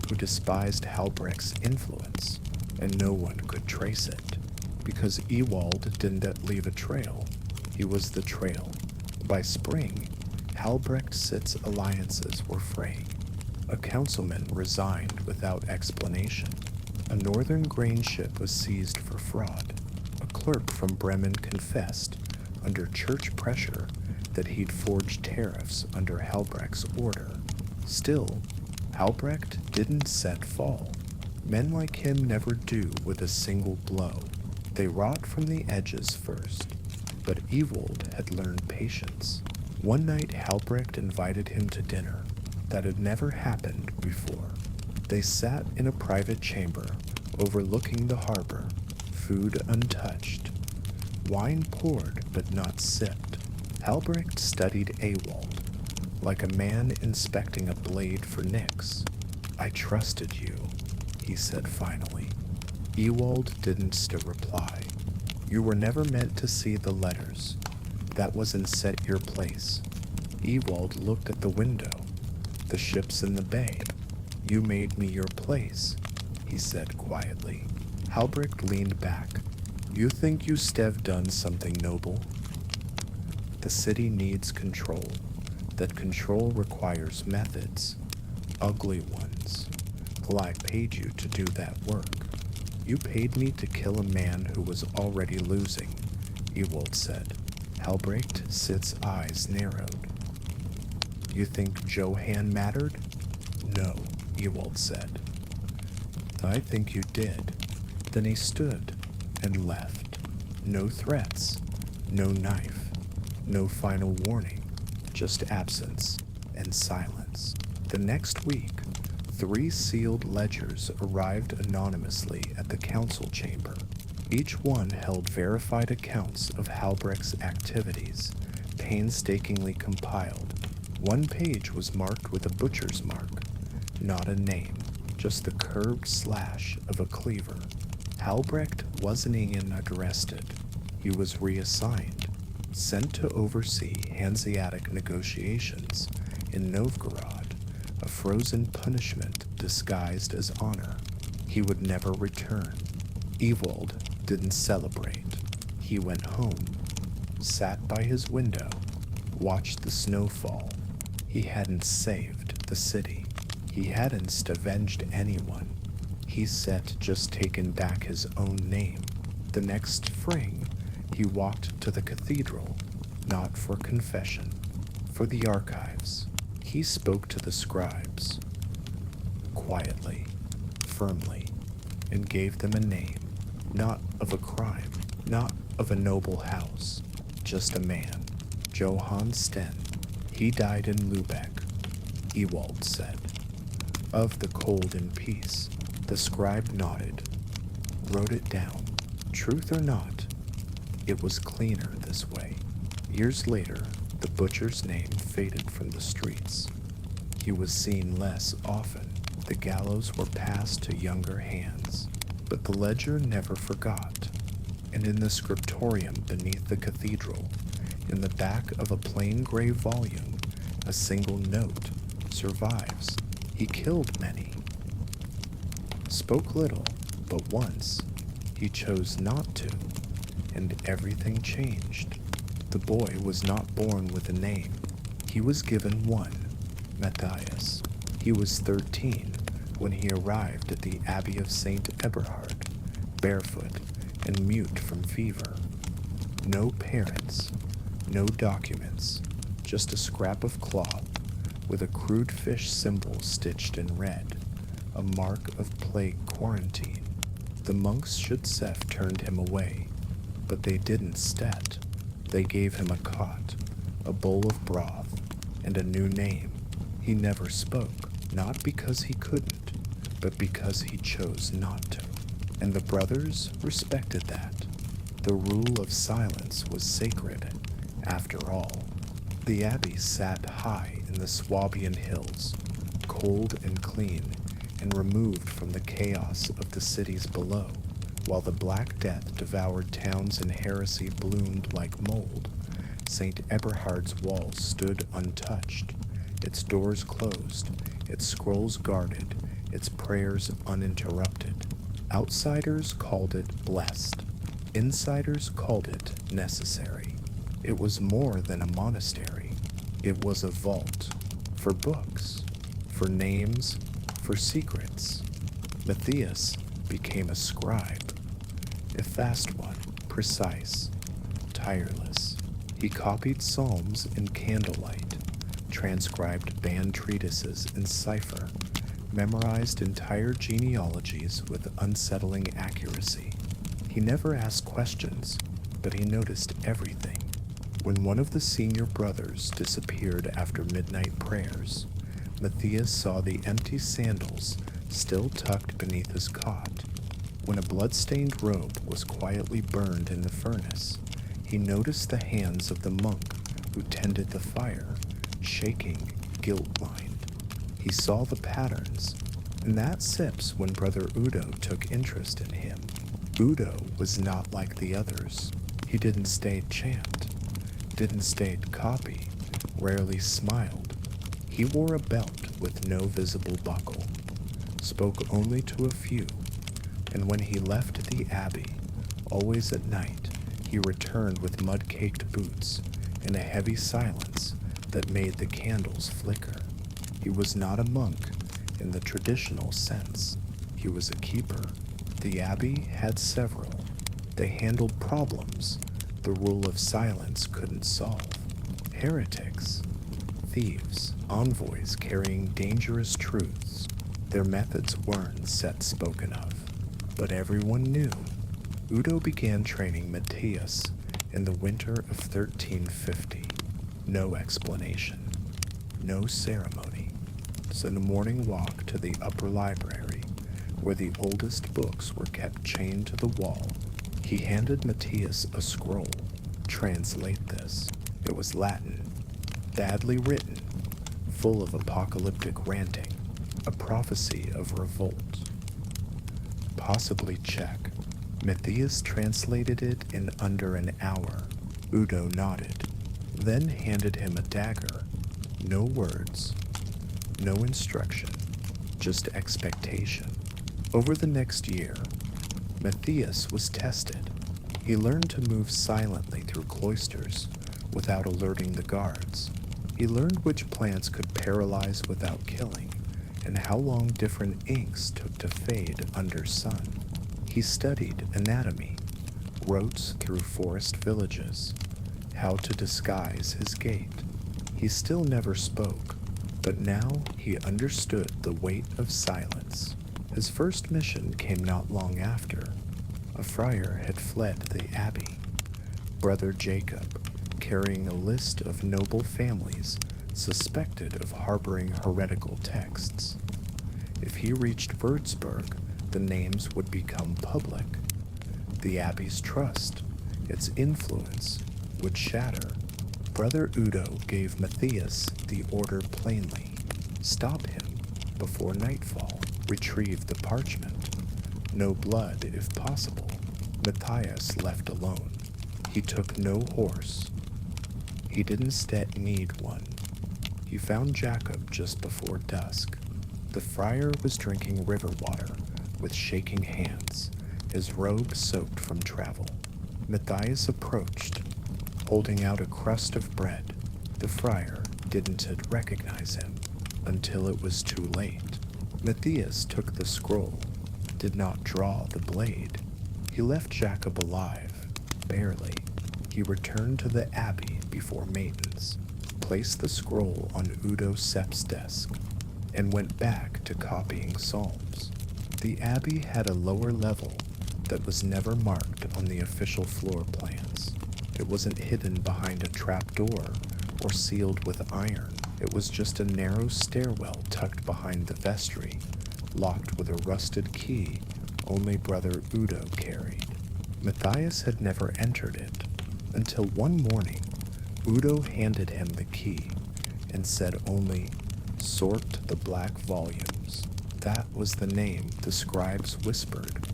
who despised Halbrecht's influence, and no one could trace it. Because Ewald didn't leave a trail, he was the trail. By spring, Halbrecht-Sitt's alliances were fraying. A councilman resigned without explanation. A northern grain ship was seized for fraud. A clerk from Bremen confessed, under church pressure, that he'd forged tariffs under Halbrecht's order. Still, Halbrecht didn't set fall. Men like him never do with a single blow. They rot from the edges first. But Ewald had learned patience. One night Halbrecht invited him to dinner. That had never happened before. They sat in a private chamber overlooking the harbor, food untouched. Wine poured but not sipped. Halbrecht studied Ewald, like a man inspecting a blade for nicks. "I trusted you," he said finally. Ewald didn't still reply. "You were never meant to see the letters. That wasn't set your place." Ewald looked at the window, the ships in the bay. "You made me your place," he said quietly. Halbrecht leaned back. "You think you st've done something noble? The city needs control. That control requires methods, ugly ones. Well, I paid you to do that work." "You paid me to kill a man who was already losing," Ewald said. Halbrecht's eyes narrowed. "You think Johann mattered?" "No," Ewald said. "I think you did." Then he stood and left. No threats, no knife, no final warning, just absence and silence. The next week, 3 sealed ledgers arrived anonymously at the council chamber. Each one held verified accounts of Halbrecht's activities, painstakingly compiled. One page was marked with a butcher's mark, not a name, just the curved slash of a cleaver. Halbrecht wasn't even arrested. He was reassigned, sent to oversee Hanseatic negotiations in Novgorod, a frozen punishment disguised as honor. He would never return. Ewald didn't celebrate. He went home, sat by his window, watched the snow fall. He hadn't saved the city. He hadn't avenged anyone. He set just taken back his own name. The next spring, he walked to the cathedral, not for confession, for the archives. He spoke to the scribes, quietly, firmly, and gave them a name, not of a crime, not of a noble house, just a man, Johann Sten. He died in Lübeck, Ewald said. "Of the cold and peace." The scribe nodded, wrote it down. Truth or not, it was cleaner this way. Years later, the butcher's name faded from the streets. He was seen less often. The gallows were passed to younger hands. But the ledger never forgot. And in the scriptorium beneath the cathedral, in the back of a plain gray volume, a single note survives. He killed many. Spoke little, but once he chose not to, and everything changed. The boy was not born with a name. He was given one, Matthias. He was 13 when he arrived at the Abbey of St. Eberhard, barefoot and mute from fever. No parents, no documents, just a scrap of cloth with a crude fish symbol stitched in red, a mark of plague quarantine. The monks should have turned him away, but they didn't stet. They gave him a cot, a bowl of broth, and a new name. He never spoke, not because he couldn't, but because he chose not to. And the brothers respected that. The rule of silence was sacred, after all. The abbey sat high in the Swabian hills, cold and clean, and removed from the chaos of the cities below. While the Black Death devoured towns and heresy bloomed like mold, St. Eberhard's walls stood untouched, its doors closed, its scrolls guarded, its prayers uninterrupted. Outsiders called it blessed. Insiders called it necessary. It was more than a monastery. It was a vault for books, for names, for secrets. Matthias became a scribe, a fast one, precise, tireless. He copied psalms in candlelight, transcribed banned treatises in cipher, memorized entire genealogies with unsettling accuracy. He never asked questions, but he noticed everything. When one of the senior brothers disappeared after midnight prayers, Matthias saw the empty sandals still tucked beneath his cot. When a blood-stained robe was quietly burned in the furnace, he noticed the hands of the monk who tended the fire, shaking, guilt-lined. He saw the patterns, and that sips when Brother Udo took interest in him. Udo was not like the others. He didn't state chant, didn't state copy, rarely smiled. He wore a belt with no visible buckle, spoke only to a few, and when he left the abbey, always at night, he returned with mud-caked boots and a heavy silence that made the candles flicker. He was not a monk in the traditional sense. He was a keeper. The abbey had several. They handled problems the rule of silence couldn't solve. Heretics, thieves, envoys carrying dangerous truths. Their methods weren't set spoken of, but everyone knew. Udo began training Matthias in the winter of 1350. No explanation, no ceremony. So the morning walk to the upper library, where the oldest books were kept chained to the wall. He handed Matthias a scroll. Translate this. It was Latin, badly written, full of apocalyptic ranting, a prophecy of revolt. Possibly Czech. Matthias translated it in under an hour. Udo nodded, then handed him a dagger. No words, no instruction, just expectation. Over the next year, Matthias was tested. He learned to move silently through cloisters without alerting the guards. He learned which plants could paralyze without killing, and how long different inks took to fade under sun. He studied anatomy, routes through forest villages, how to disguise his gait. He still never spoke, but now he understood the weight of silence. His first mission came not long after. A friar had fled the abbey. Brother Jacob, carrying a list of noble families suspected of harboring heretical texts. If he reached Würzburg, the names would become public. The abbey's trust, its influence, would shatter. Brother Udo gave Matthias the order plainly. Stop him before nightfall. Retrieve the parchment. No blood, if possible. Matthias left alone. He took no horse. He didn't need one. He found Jacob just before dusk. The friar was drinking river water with shaking hands, his robe soaked from travel. Matthias approached, holding out a crust of bread. The friar didn't recognize him until it was too late. Matthias took the scroll, did not draw the blade. He left Jacob alive, barely. He returned to the abbey before matins, placed the scroll on Udo Sepp's desk, and went back to copying psalms. The abbey had a lower level that was never marked on the official floor plans. It wasn't hidden behind a trapdoor or sealed with iron. It was just a narrow stairwell tucked behind the vestry, locked with a rusted key only Brother Udo carried. Matthias had never entered it until one morning Udo handed him the key and said only, "Sort the black volumes." That was the name the scribes whispered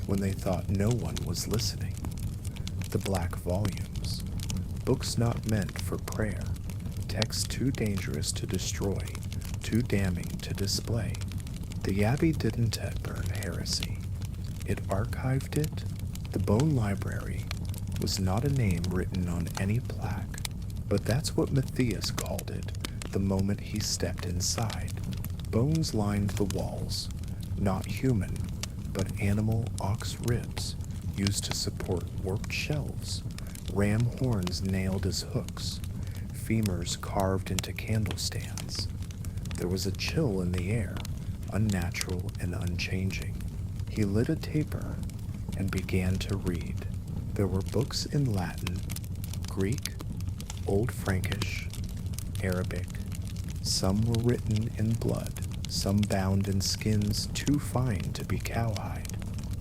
when they thought no one was listening. The black volumes. Books not meant for prayer. Texts too dangerous to destroy, too damning to display. The abbey didn't burn heresy. It archived it. The Bone Library was not a name written on any plaque, but that's what Matthias called it the moment he stepped inside. Bones lined the walls, not human, but animal ox ribs, used to support warped shelves, ram horns nailed as hooks, femurs carved into candle stands. There was a chill in the air, unnatural and unchanging. He lit a taper and began to read. There were books in Latin, Greek, Old Frankish, Arabic. Some were written in blood, some bound in skins too fine to be cowhide.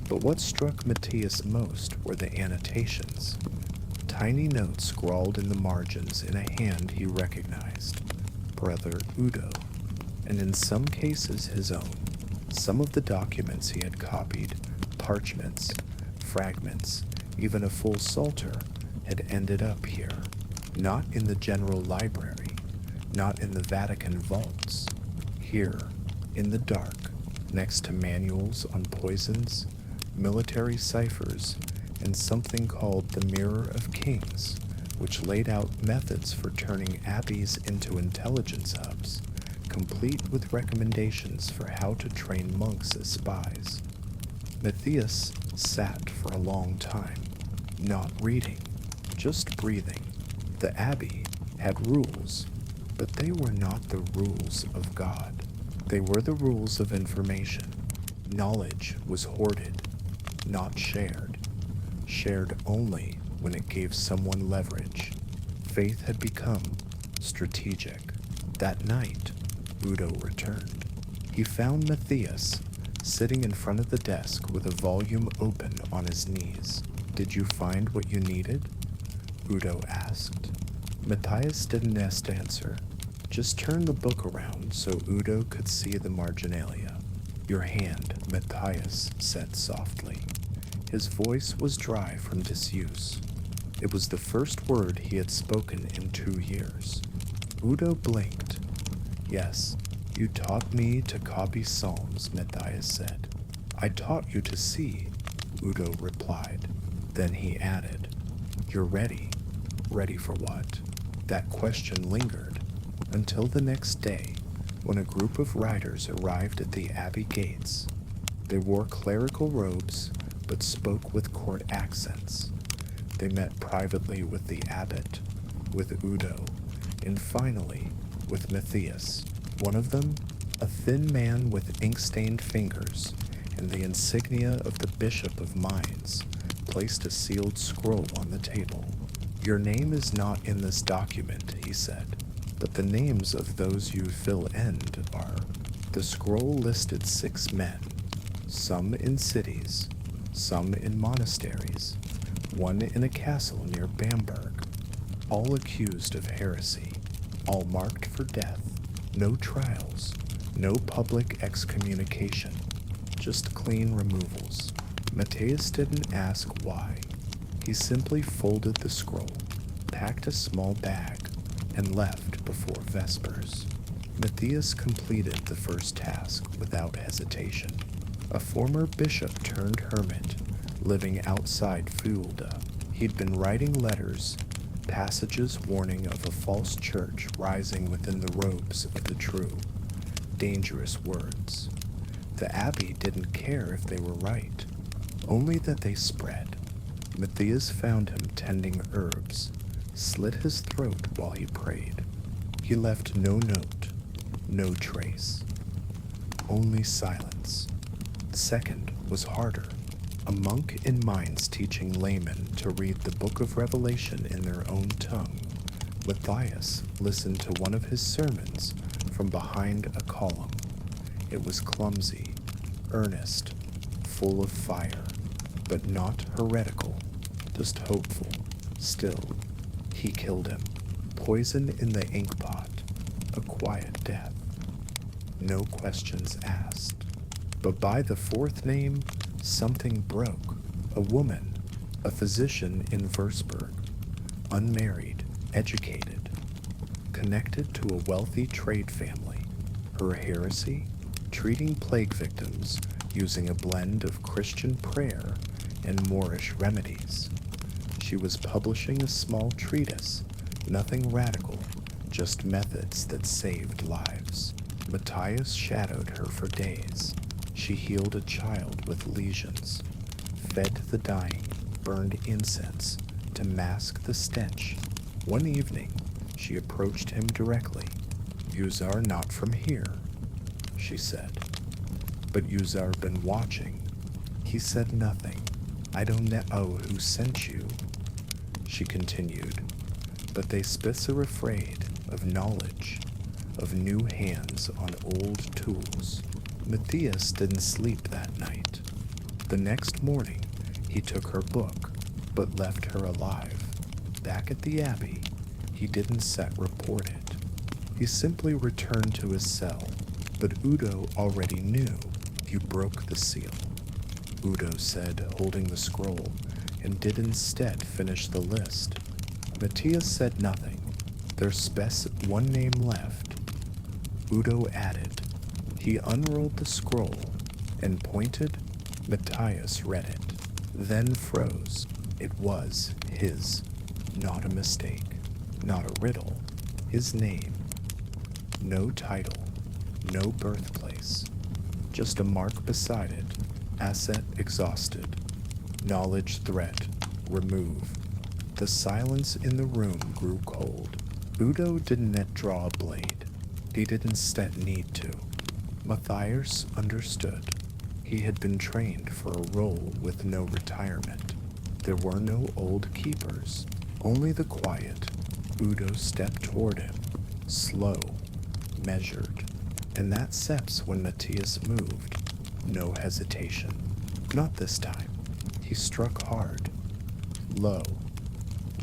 But what struck Matthias most were the annotations. Tiny notes scrawled in the margins in a hand he recognized, Brother Udo, and in some cases his own. Some of the documents he had copied, parchments, fragments, even a full psalter, had ended up here, not in the general library, not in the Vatican vaults. Here, in the dark, next to manuals on poisons, military ciphers, and something called the Mirror of Kings, which laid out methods for turning abbeys into intelligence hubs, complete with recommendations for how to train monks as spies. Matthias sat for a long time, not reading, just breathing. The abbey had rules, but they were not the rules of God. They were the rules of information. Knowledge was hoarded, not shared. Shared only when it gave someone leverage. Faith had become strategic. That night, Udo returned. He found Matthias sitting in front of the desk with a volume open on his knees. "Did you find what you needed?" Udo asked. Matthias didn't answer, just turned the book around so Udo could see the marginalia. "Your hand," Matthias said softly. His voice was dry from disuse. It was the first word he had spoken in 2 years. Udo blinked. "Yes, you taught me to copy psalms," Matthias said. "I taught you to see," Udo replied. Then he added, "You're ready." Ready for what? That question lingered until the next day, when a group of riders arrived at the abbey gates. They wore clerical robes, but spoke with court accents. They met privately with the abbot, with Udo, and finally with Matthias. One of them, a thin man with ink-stained fingers and the insignia of the Bishop of Mainz, placed a sealed scroll on the table. "Your name is not in this document," he said, "but the names of those you fill in are." The scroll listed 6 men, some in cities, some in monasteries, one in a castle near Bamberg, all accused of heresy, all marked for death. No trials, no public excommunication, just clean removals. Matthias didn't ask why. He simply folded the scroll, packed a small bag, and left before Vespers. Matthias completed the first task without hesitation. A former bishop turned hermit, living outside Fulda. He'd been writing letters, passages warning of a false church rising within the robes of the true. Dangerous words. The abbey didn't care if they were right, only that they spread. Matthias found him tending herbs, slit his throat while he prayed. He left no note, no trace, only silence. The second was harder. A monk in Mainz teaching laymen to read the book of Revelation in their own tongue. Matthias listened to one of his sermons from behind a column. It was clumsy, earnest, full of fire, but not heretical, just hopeful. Still, he killed him. Poison in the ink pot, a quiet death. No questions asked. But by the 4th name, something broke. A woman, a physician in Würzburg, unmarried, educated, connected to a wealthy trade family. Her heresy? Treating plague victims using a blend of Christian prayer and Moorish remedies. She was publishing a small treatise, nothing radical, just methods that saved lives. Matthias shadowed her for days. She healed a child with lesions, fed the dying, burned incense to mask the stench. One evening, she approached him directly. "Yous are not from here," she said. "But yous are been watching." He said nothing. "I don't know who sent you," she continued, "but they spiss are afraid of knowledge, of new hands on old tools." Matthias didn't sleep that night. The next morning, he took her book, but left her alive. Back at the Abbey, he didn't set report it. He simply returned to his cell, but Udo already knew. "You broke the seal," Udo said, holding the scroll, and did instead finish the list. Matthias said nothing. "There's one name left," Udo added. He unrolled the scroll and pointed. Matthias read it, then froze. It was his. Not a mistake, not a riddle. His name. No title, no birthplace. Just a mark beside it. Asset exhausted. Knowledge threat. Remove. The silence in the room grew cold. Udo didn't yet draw a blade. He didn't instead need to. Matthias understood. He had been trained for a role with no retirement. There were no old keepers, only the quiet. Udo stepped toward him, slow, measured, and that steps when Matthias moved. No hesitation. Not this time. He struck hard, low,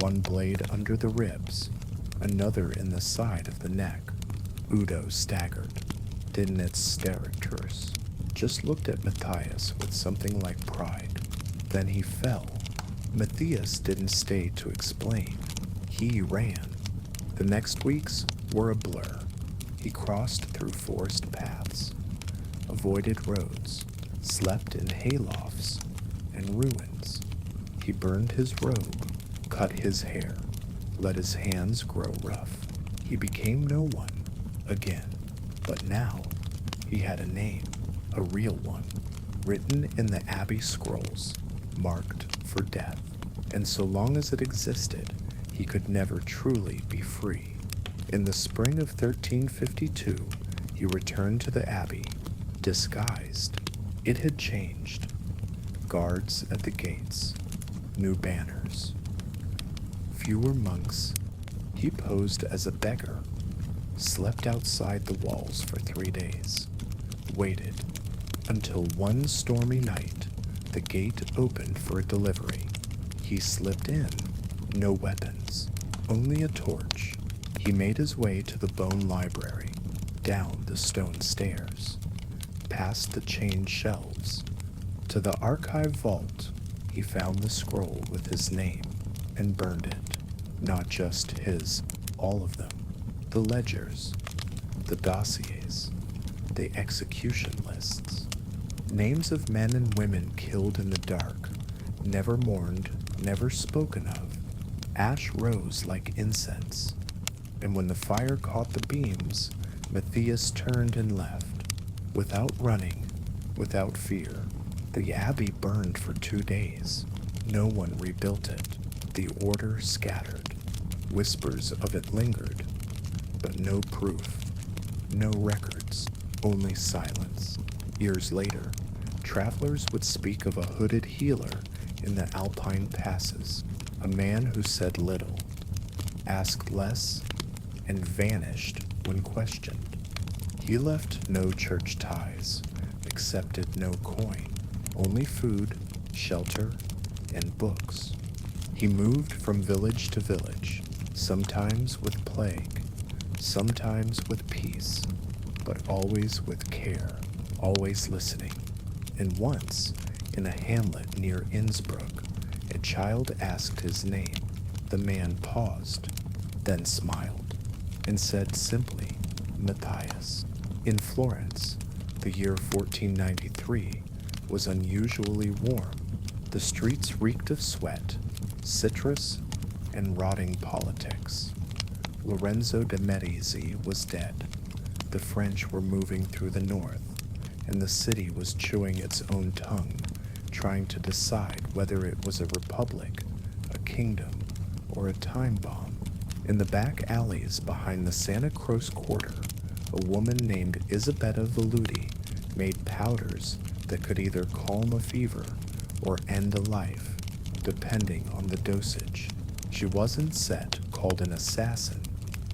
one blade under the ribs, another in the side of the neck. Udo staggered, didn't it stare at Terse, just looked at Matthias with something like pride. Then he fell. Matthias didn't stay to explain. He ran. The next weeks were a blur. He crossed through forest paths, avoided roads, slept in haylofts and ruins. He burned his robe, cut his hair, let his hands grow rough. He became no one again, but now he had a name, a real one, written in the Abbey scrolls, marked for death. And so long as it existed, he could never truly be free. In the spring of 1352, he returned to the Abbey, disguised. It had changed. Guards at the gates, new banners, fewer monks. He posed as a beggar, slept outside the walls for 3 days, waited until one stormy night the gate opened for a delivery. He slipped in, no weapons, only a torch. He made his way to the bone library, down the stone stairs, past the chained shelves. To the archive vault, he found the scroll with his name and burned it. Not just his, all of them. The ledgers, the dossiers, the execution lists. Names of men and women killed in the dark, never mourned, never spoken of. Ash rose like incense, and when the fire caught the beams, Matthias turned and left. Without running, without fear. The Abbey burned for 2 days. No one rebuilt it. The order scattered. Whispers of it lingered, but no proof, no records, only silence. Years later, travelers would speak of a hooded healer in the Alpine passes, a man who said little, asked less, and vanished when questioned. He left no church ties, accepted no coin, only food, shelter, and books. He moved from village to village, sometimes with plague, sometimes with peace, but always with care, always listening. And once, in a hamlet near Innsbruck, a child asked his name. The man paused, then smiled, and said simply, Matthias. In Florence, the year 1493 was unusually warm. The streets reeked of sweat, citrus, and rotting politics. Lorenzo de' Medici was dead. The French were moving through the north, and the city was chewing its own tongue, trying to decide whether it was a republic, a kingdom, or a time bomb. In the back alleys behind the Santa Cruz Quarter, a woman named Isabella Velluti made powders that could either calm a fever or end a life, depending on the dosage. She wasn't set called an assassin.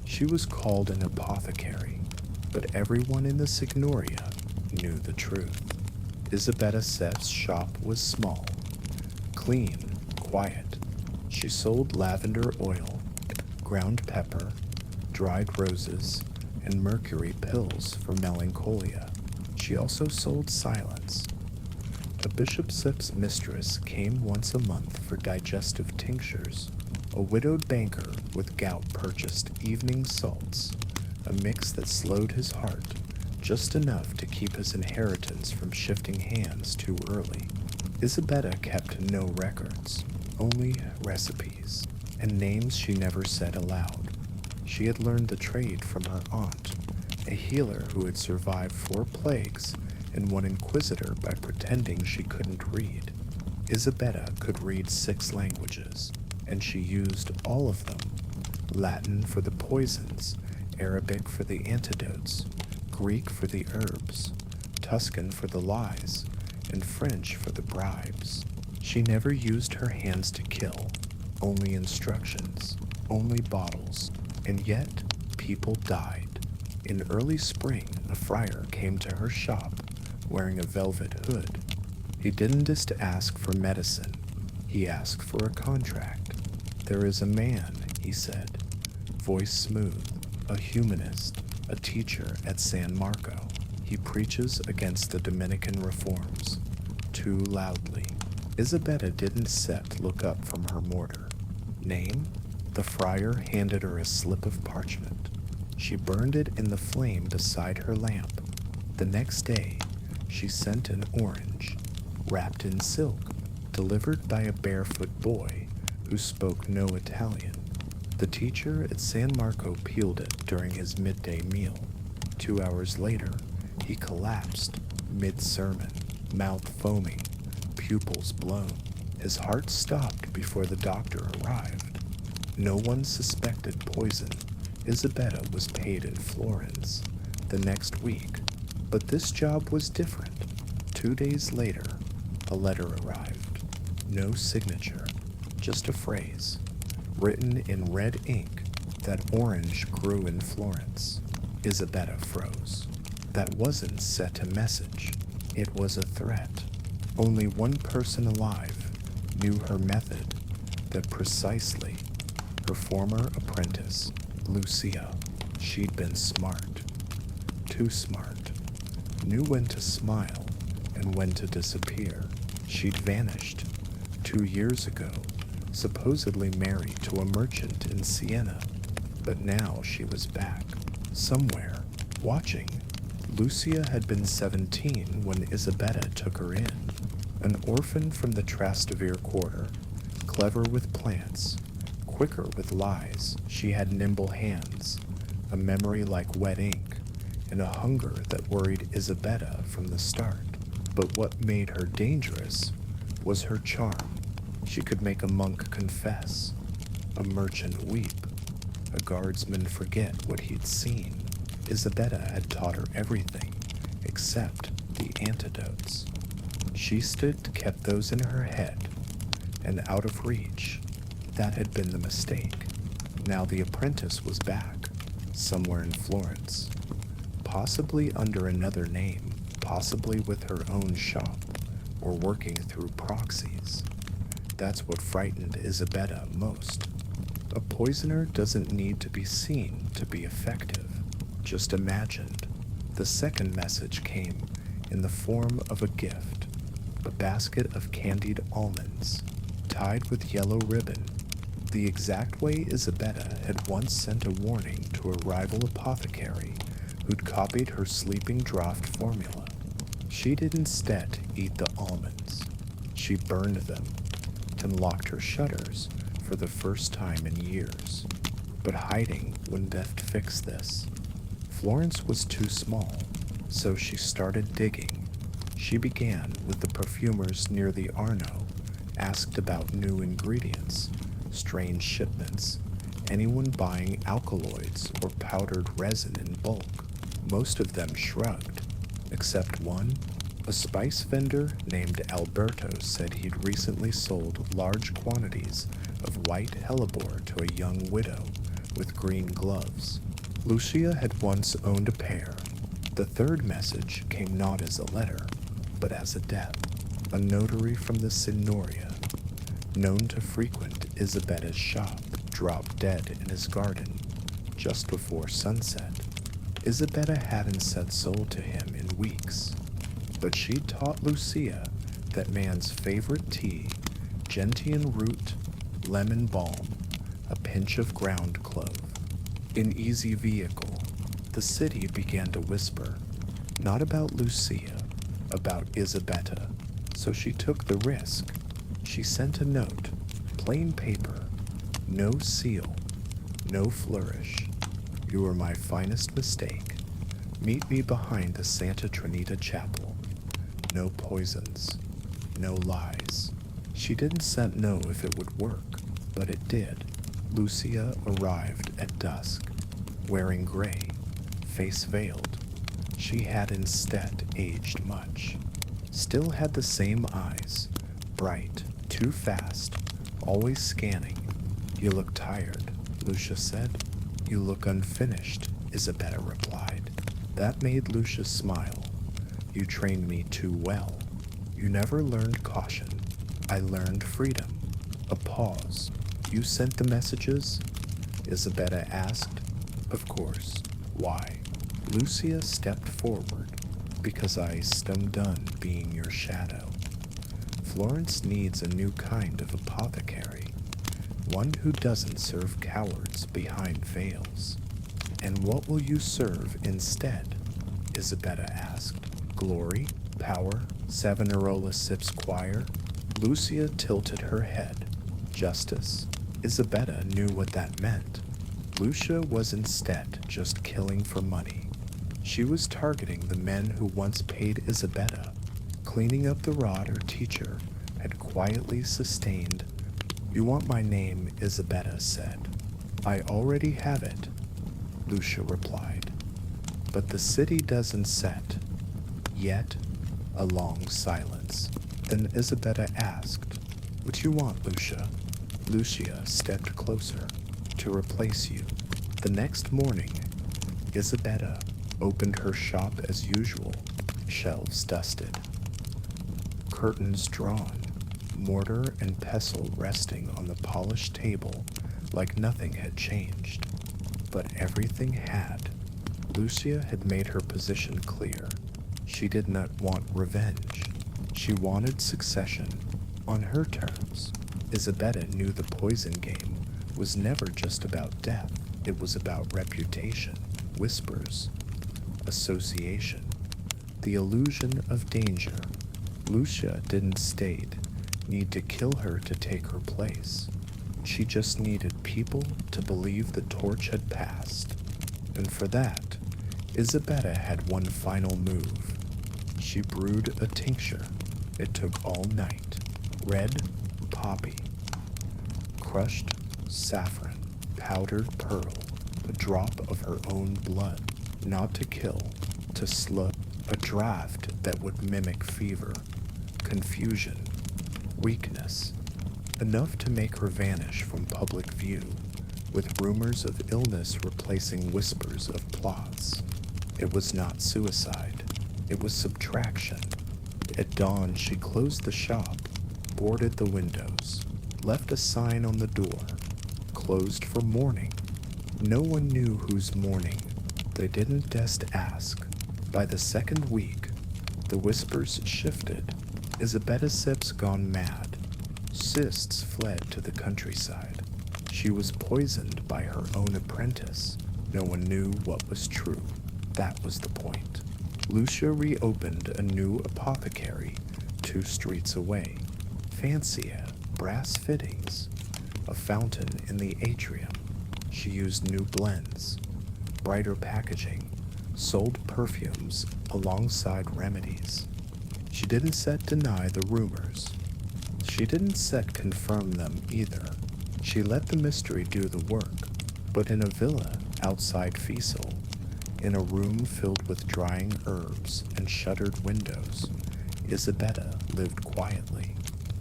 She was called an apothecary, but everyone in the Signoria knew the truth. Isabella Set's shop was small, clean, quiet. She sold lavender oil, ground pepper, dried roses, and mercury pills for melancholia. She also sold silence. A bishopship's mistress came once a month for digestive tinctures. A widowed banker with gout purchased evening salts, a mix that slowed his heart just enough to keep his inheritance from shifting hands too early. Isabella kept no records, only recipes, and names she never said aloud. She had learned the trade from her aunt, a healer who had survived 4 plagues and one inquisitor by pretending she couldn't read. Isabella could read 6 languages, and she used all of them. Latin for the poisons, Arabic for the antidotes, Greek for the herbs, Tuscan for the lies, and French for the bribes. She never used her hands to kill, only instructions, only bottles, and yet people died. In early spring, a friar came to her shop wearing a velvet hood. He didn't just ask for medicine, he asked for a contract. There is a man, he said, voice smooth, a humanist, a teacher at San Marco. He preaches against the Dominican reforms, too loudly. Isabella didn't look up from her mortar. Name? The friar handed her a slip of parchment. She burned it in the flame beside her lamp. The next day, she sent an orange, wrapped in silk, delivered by a barefoot boy who spoke no Italian. The teacher at San Marco peeled it during his midday meal. 2 hours later, he collapsed, mid-sermon, mouth foaming, pupils blown. His heart stopped before the doctor arrived. No one suspected poison. Isabella was paid in florins the next week, but this job was different. 2 days later, a letter arrived. No signature, just a phrase, written in red ink that orange grew in Florence. Isabella froze. That wasn't set a message. It was a threat. Only one person alive knew her method, that precisely her former apprentice, Lucia. She'd been smart. Too smart. Knew when to smile and when to disappear. She'd vanished 2 years ago, supposedly married to a merchant in Siena. But now she was back, somewhere, watching. Lucia had been 17 when Isabella took her in. An orphan from the Trastevere quarter, clever with plants, quicker with lies. She had nimble hands, a memory like wet ink, and a hunger that worried Isabella from the start. But what made her dangerous was her charm. She could make a monk confess, a merchant weep, a guardsman forget what he'd seen. Isabella had taught her everything except the antidotes. She stood kept those in her head and out of reach. That had been the mistake. Now the apprentice was back, somewhere in Florence, possibly under another name, possibly with her own shop, or working through proxies. That's what frightened Isabella most. A poisoner doesn't need to be seen to be effective, just imagined. The second message came in the form of a gift, a basket of candied almonds, tied with yellow ribbon, the exact way Isabella had once sent a warning to a rival apothecary who'd copied her sleeping draught formula. She'd instead eat the almonds. She burned them and locked her shutters for the first time in years. But hiding wouldn't have fixed this. Florence was too small, so she started digging. She began with the perfumers near the Arno, asked about new ingredients, strange shipments, anyone buying alkaloids or powdered resin in bulk. Most of them shrugged, except one. A spice vendor named Alberto said he'd recently sold large quantities of white hellebore to a young widow with green gloves. Lucia had once owned a pair. The third message came not as a letter, but as a death. A notary from the Signoria, known to frequent Isabetta's shop, dropped dead in his garden just before sunset. Isabetta hadn't said soul to him in weeks, but she taught Lucia that man's favorite tea, gentian root, lemon balm, a pinch of ground clove. In Easy Vehicle, the city began to whisper, not about Lucia, about Isabetta, so she took the risk. She sent a note, plain paper, no seal, no flourish. You are my finest mistake. Meet me behind the Santa Trinita Chapel. No poisons, no lies. She didn't set no if it would work, but it did. Lucia arrived at dusk, wearing gray, face veiled. She had instead aged much. Still had the same eyes, bright, too fast, always scanning. You look tired, Lucia said. You look unfinished, Isabetta replied. That made Lucia smile. You trained me too well. You never learned caution. I learned freedom. A pause. You sent the messages? Isabetta asked. Of course. Why? Lucia stepped forward. Because I stum done being your shadow. Florence needs a new kind of apothecary. One who doesn't serve cowards behind veils. And what will you serve instead? Isabetta asked. Glory? Power? Savonarola sips choir? Lucia tilted her head. Justice? Isabetta knew what that meant. Lucia was instead just killing for money. She was targeting the men who once paid Isabetta. Cleaning up the rod her teacher had quietly sustained. You want my name, Isabetta said. I already have it, Lucia replied. But the city doesn't set. Yet, a long silence. Then Isabetta asked, What you want, Lucia? Lucia stepped closer. To replace you. The next morning, Isabetta opened her shop as usual, shelves dusted, curtains drawn, mortar and pestle resting on the polished table like nothing had changed. But everything had. Lucia had made her position clear. She did not want revenge. She wanted succession, on her terms. Isabetta knew the poison game was never just about death. It was about reputation, whispers, association, the illusion of danger. Lucia didn't need to kill her to take her place. She just needed people to believe the torch had passed. And for that, Isabetta had one final move. She brewed a tincture. It took all night. Red poppy, crushed saffron, powdered pearl, a drop of her own blood, not to kill, to slow, a draft that would mimic fever, confusion, weakness, enough to make her vanish from public view, with rumors of illness replacing whispers of plots. It was not suicide, it was subtraction. At dawn, she closed the shop, boarded the windows, left a sign on the door, closed for mourning. No one knew whose mourning. They didn't just ask. By the second week, the whispers shifted. Isabetta Sips gone mad. Cysts fled to the countryside. She was poisoned by her own apprentice. No one knew what was true. That was the point. Lucia reopened a new apothecary 2 streets away. Fancier, brass fittings, a fountain in the atrium. She used new blends, brighter packaging, sold perfumes alongside remedies. She didn't set deny the rumors. She didn't set confirm them either. She let the mystery do the work. But in a villa outside Fiesel, in a room filled with drying herbs and shuttered windows, Isabetta lived quietly,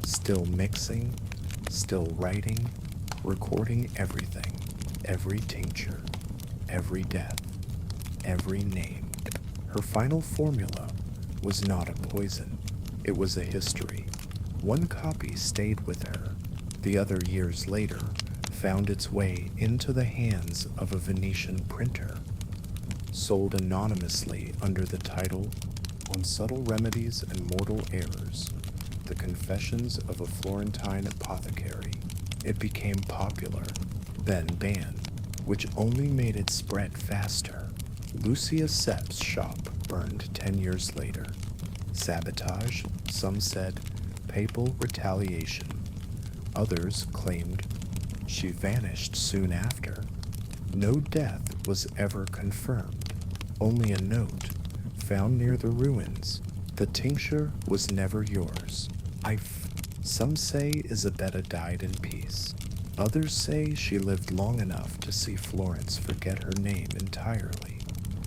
still mixing, still writing, recording everything, every tincture, every death, every name. Her final formula was not a poison, it was a history. One copy stayed with her. The other, years later, found its way into the hands of a Venetian printer, sold anonymously under the title On Subtle Remedies and Mortal Errors, The Confessions of a Florentine Apothecary. It became popular, then banned, which only made it spread faster. Lucia Sepp's shop burned 10 years later. Sabotage, some said papal retaliation. Others claimed she vanished soon after. No death was ever confirmed, only a note found near the ruins. The tincture was never yours. Some say Isabetta died in peace. Others say she lived long enough to see Florence forget her name entirely.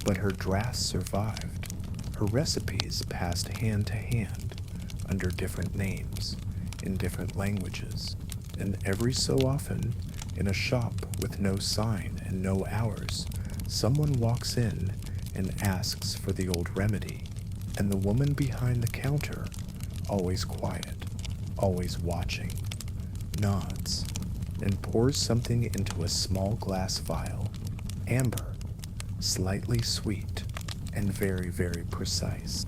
But her drafts survived. Her recipes passed hand to hand under different names, in different languages, and every so often, in a shop with no sign and no hours, someone walks in and asks for the old remedy, and the woman behind the counter, always quiet, always watching, nods, and pours something into a small glass vial, amber, slightly sweet, and very, very precise.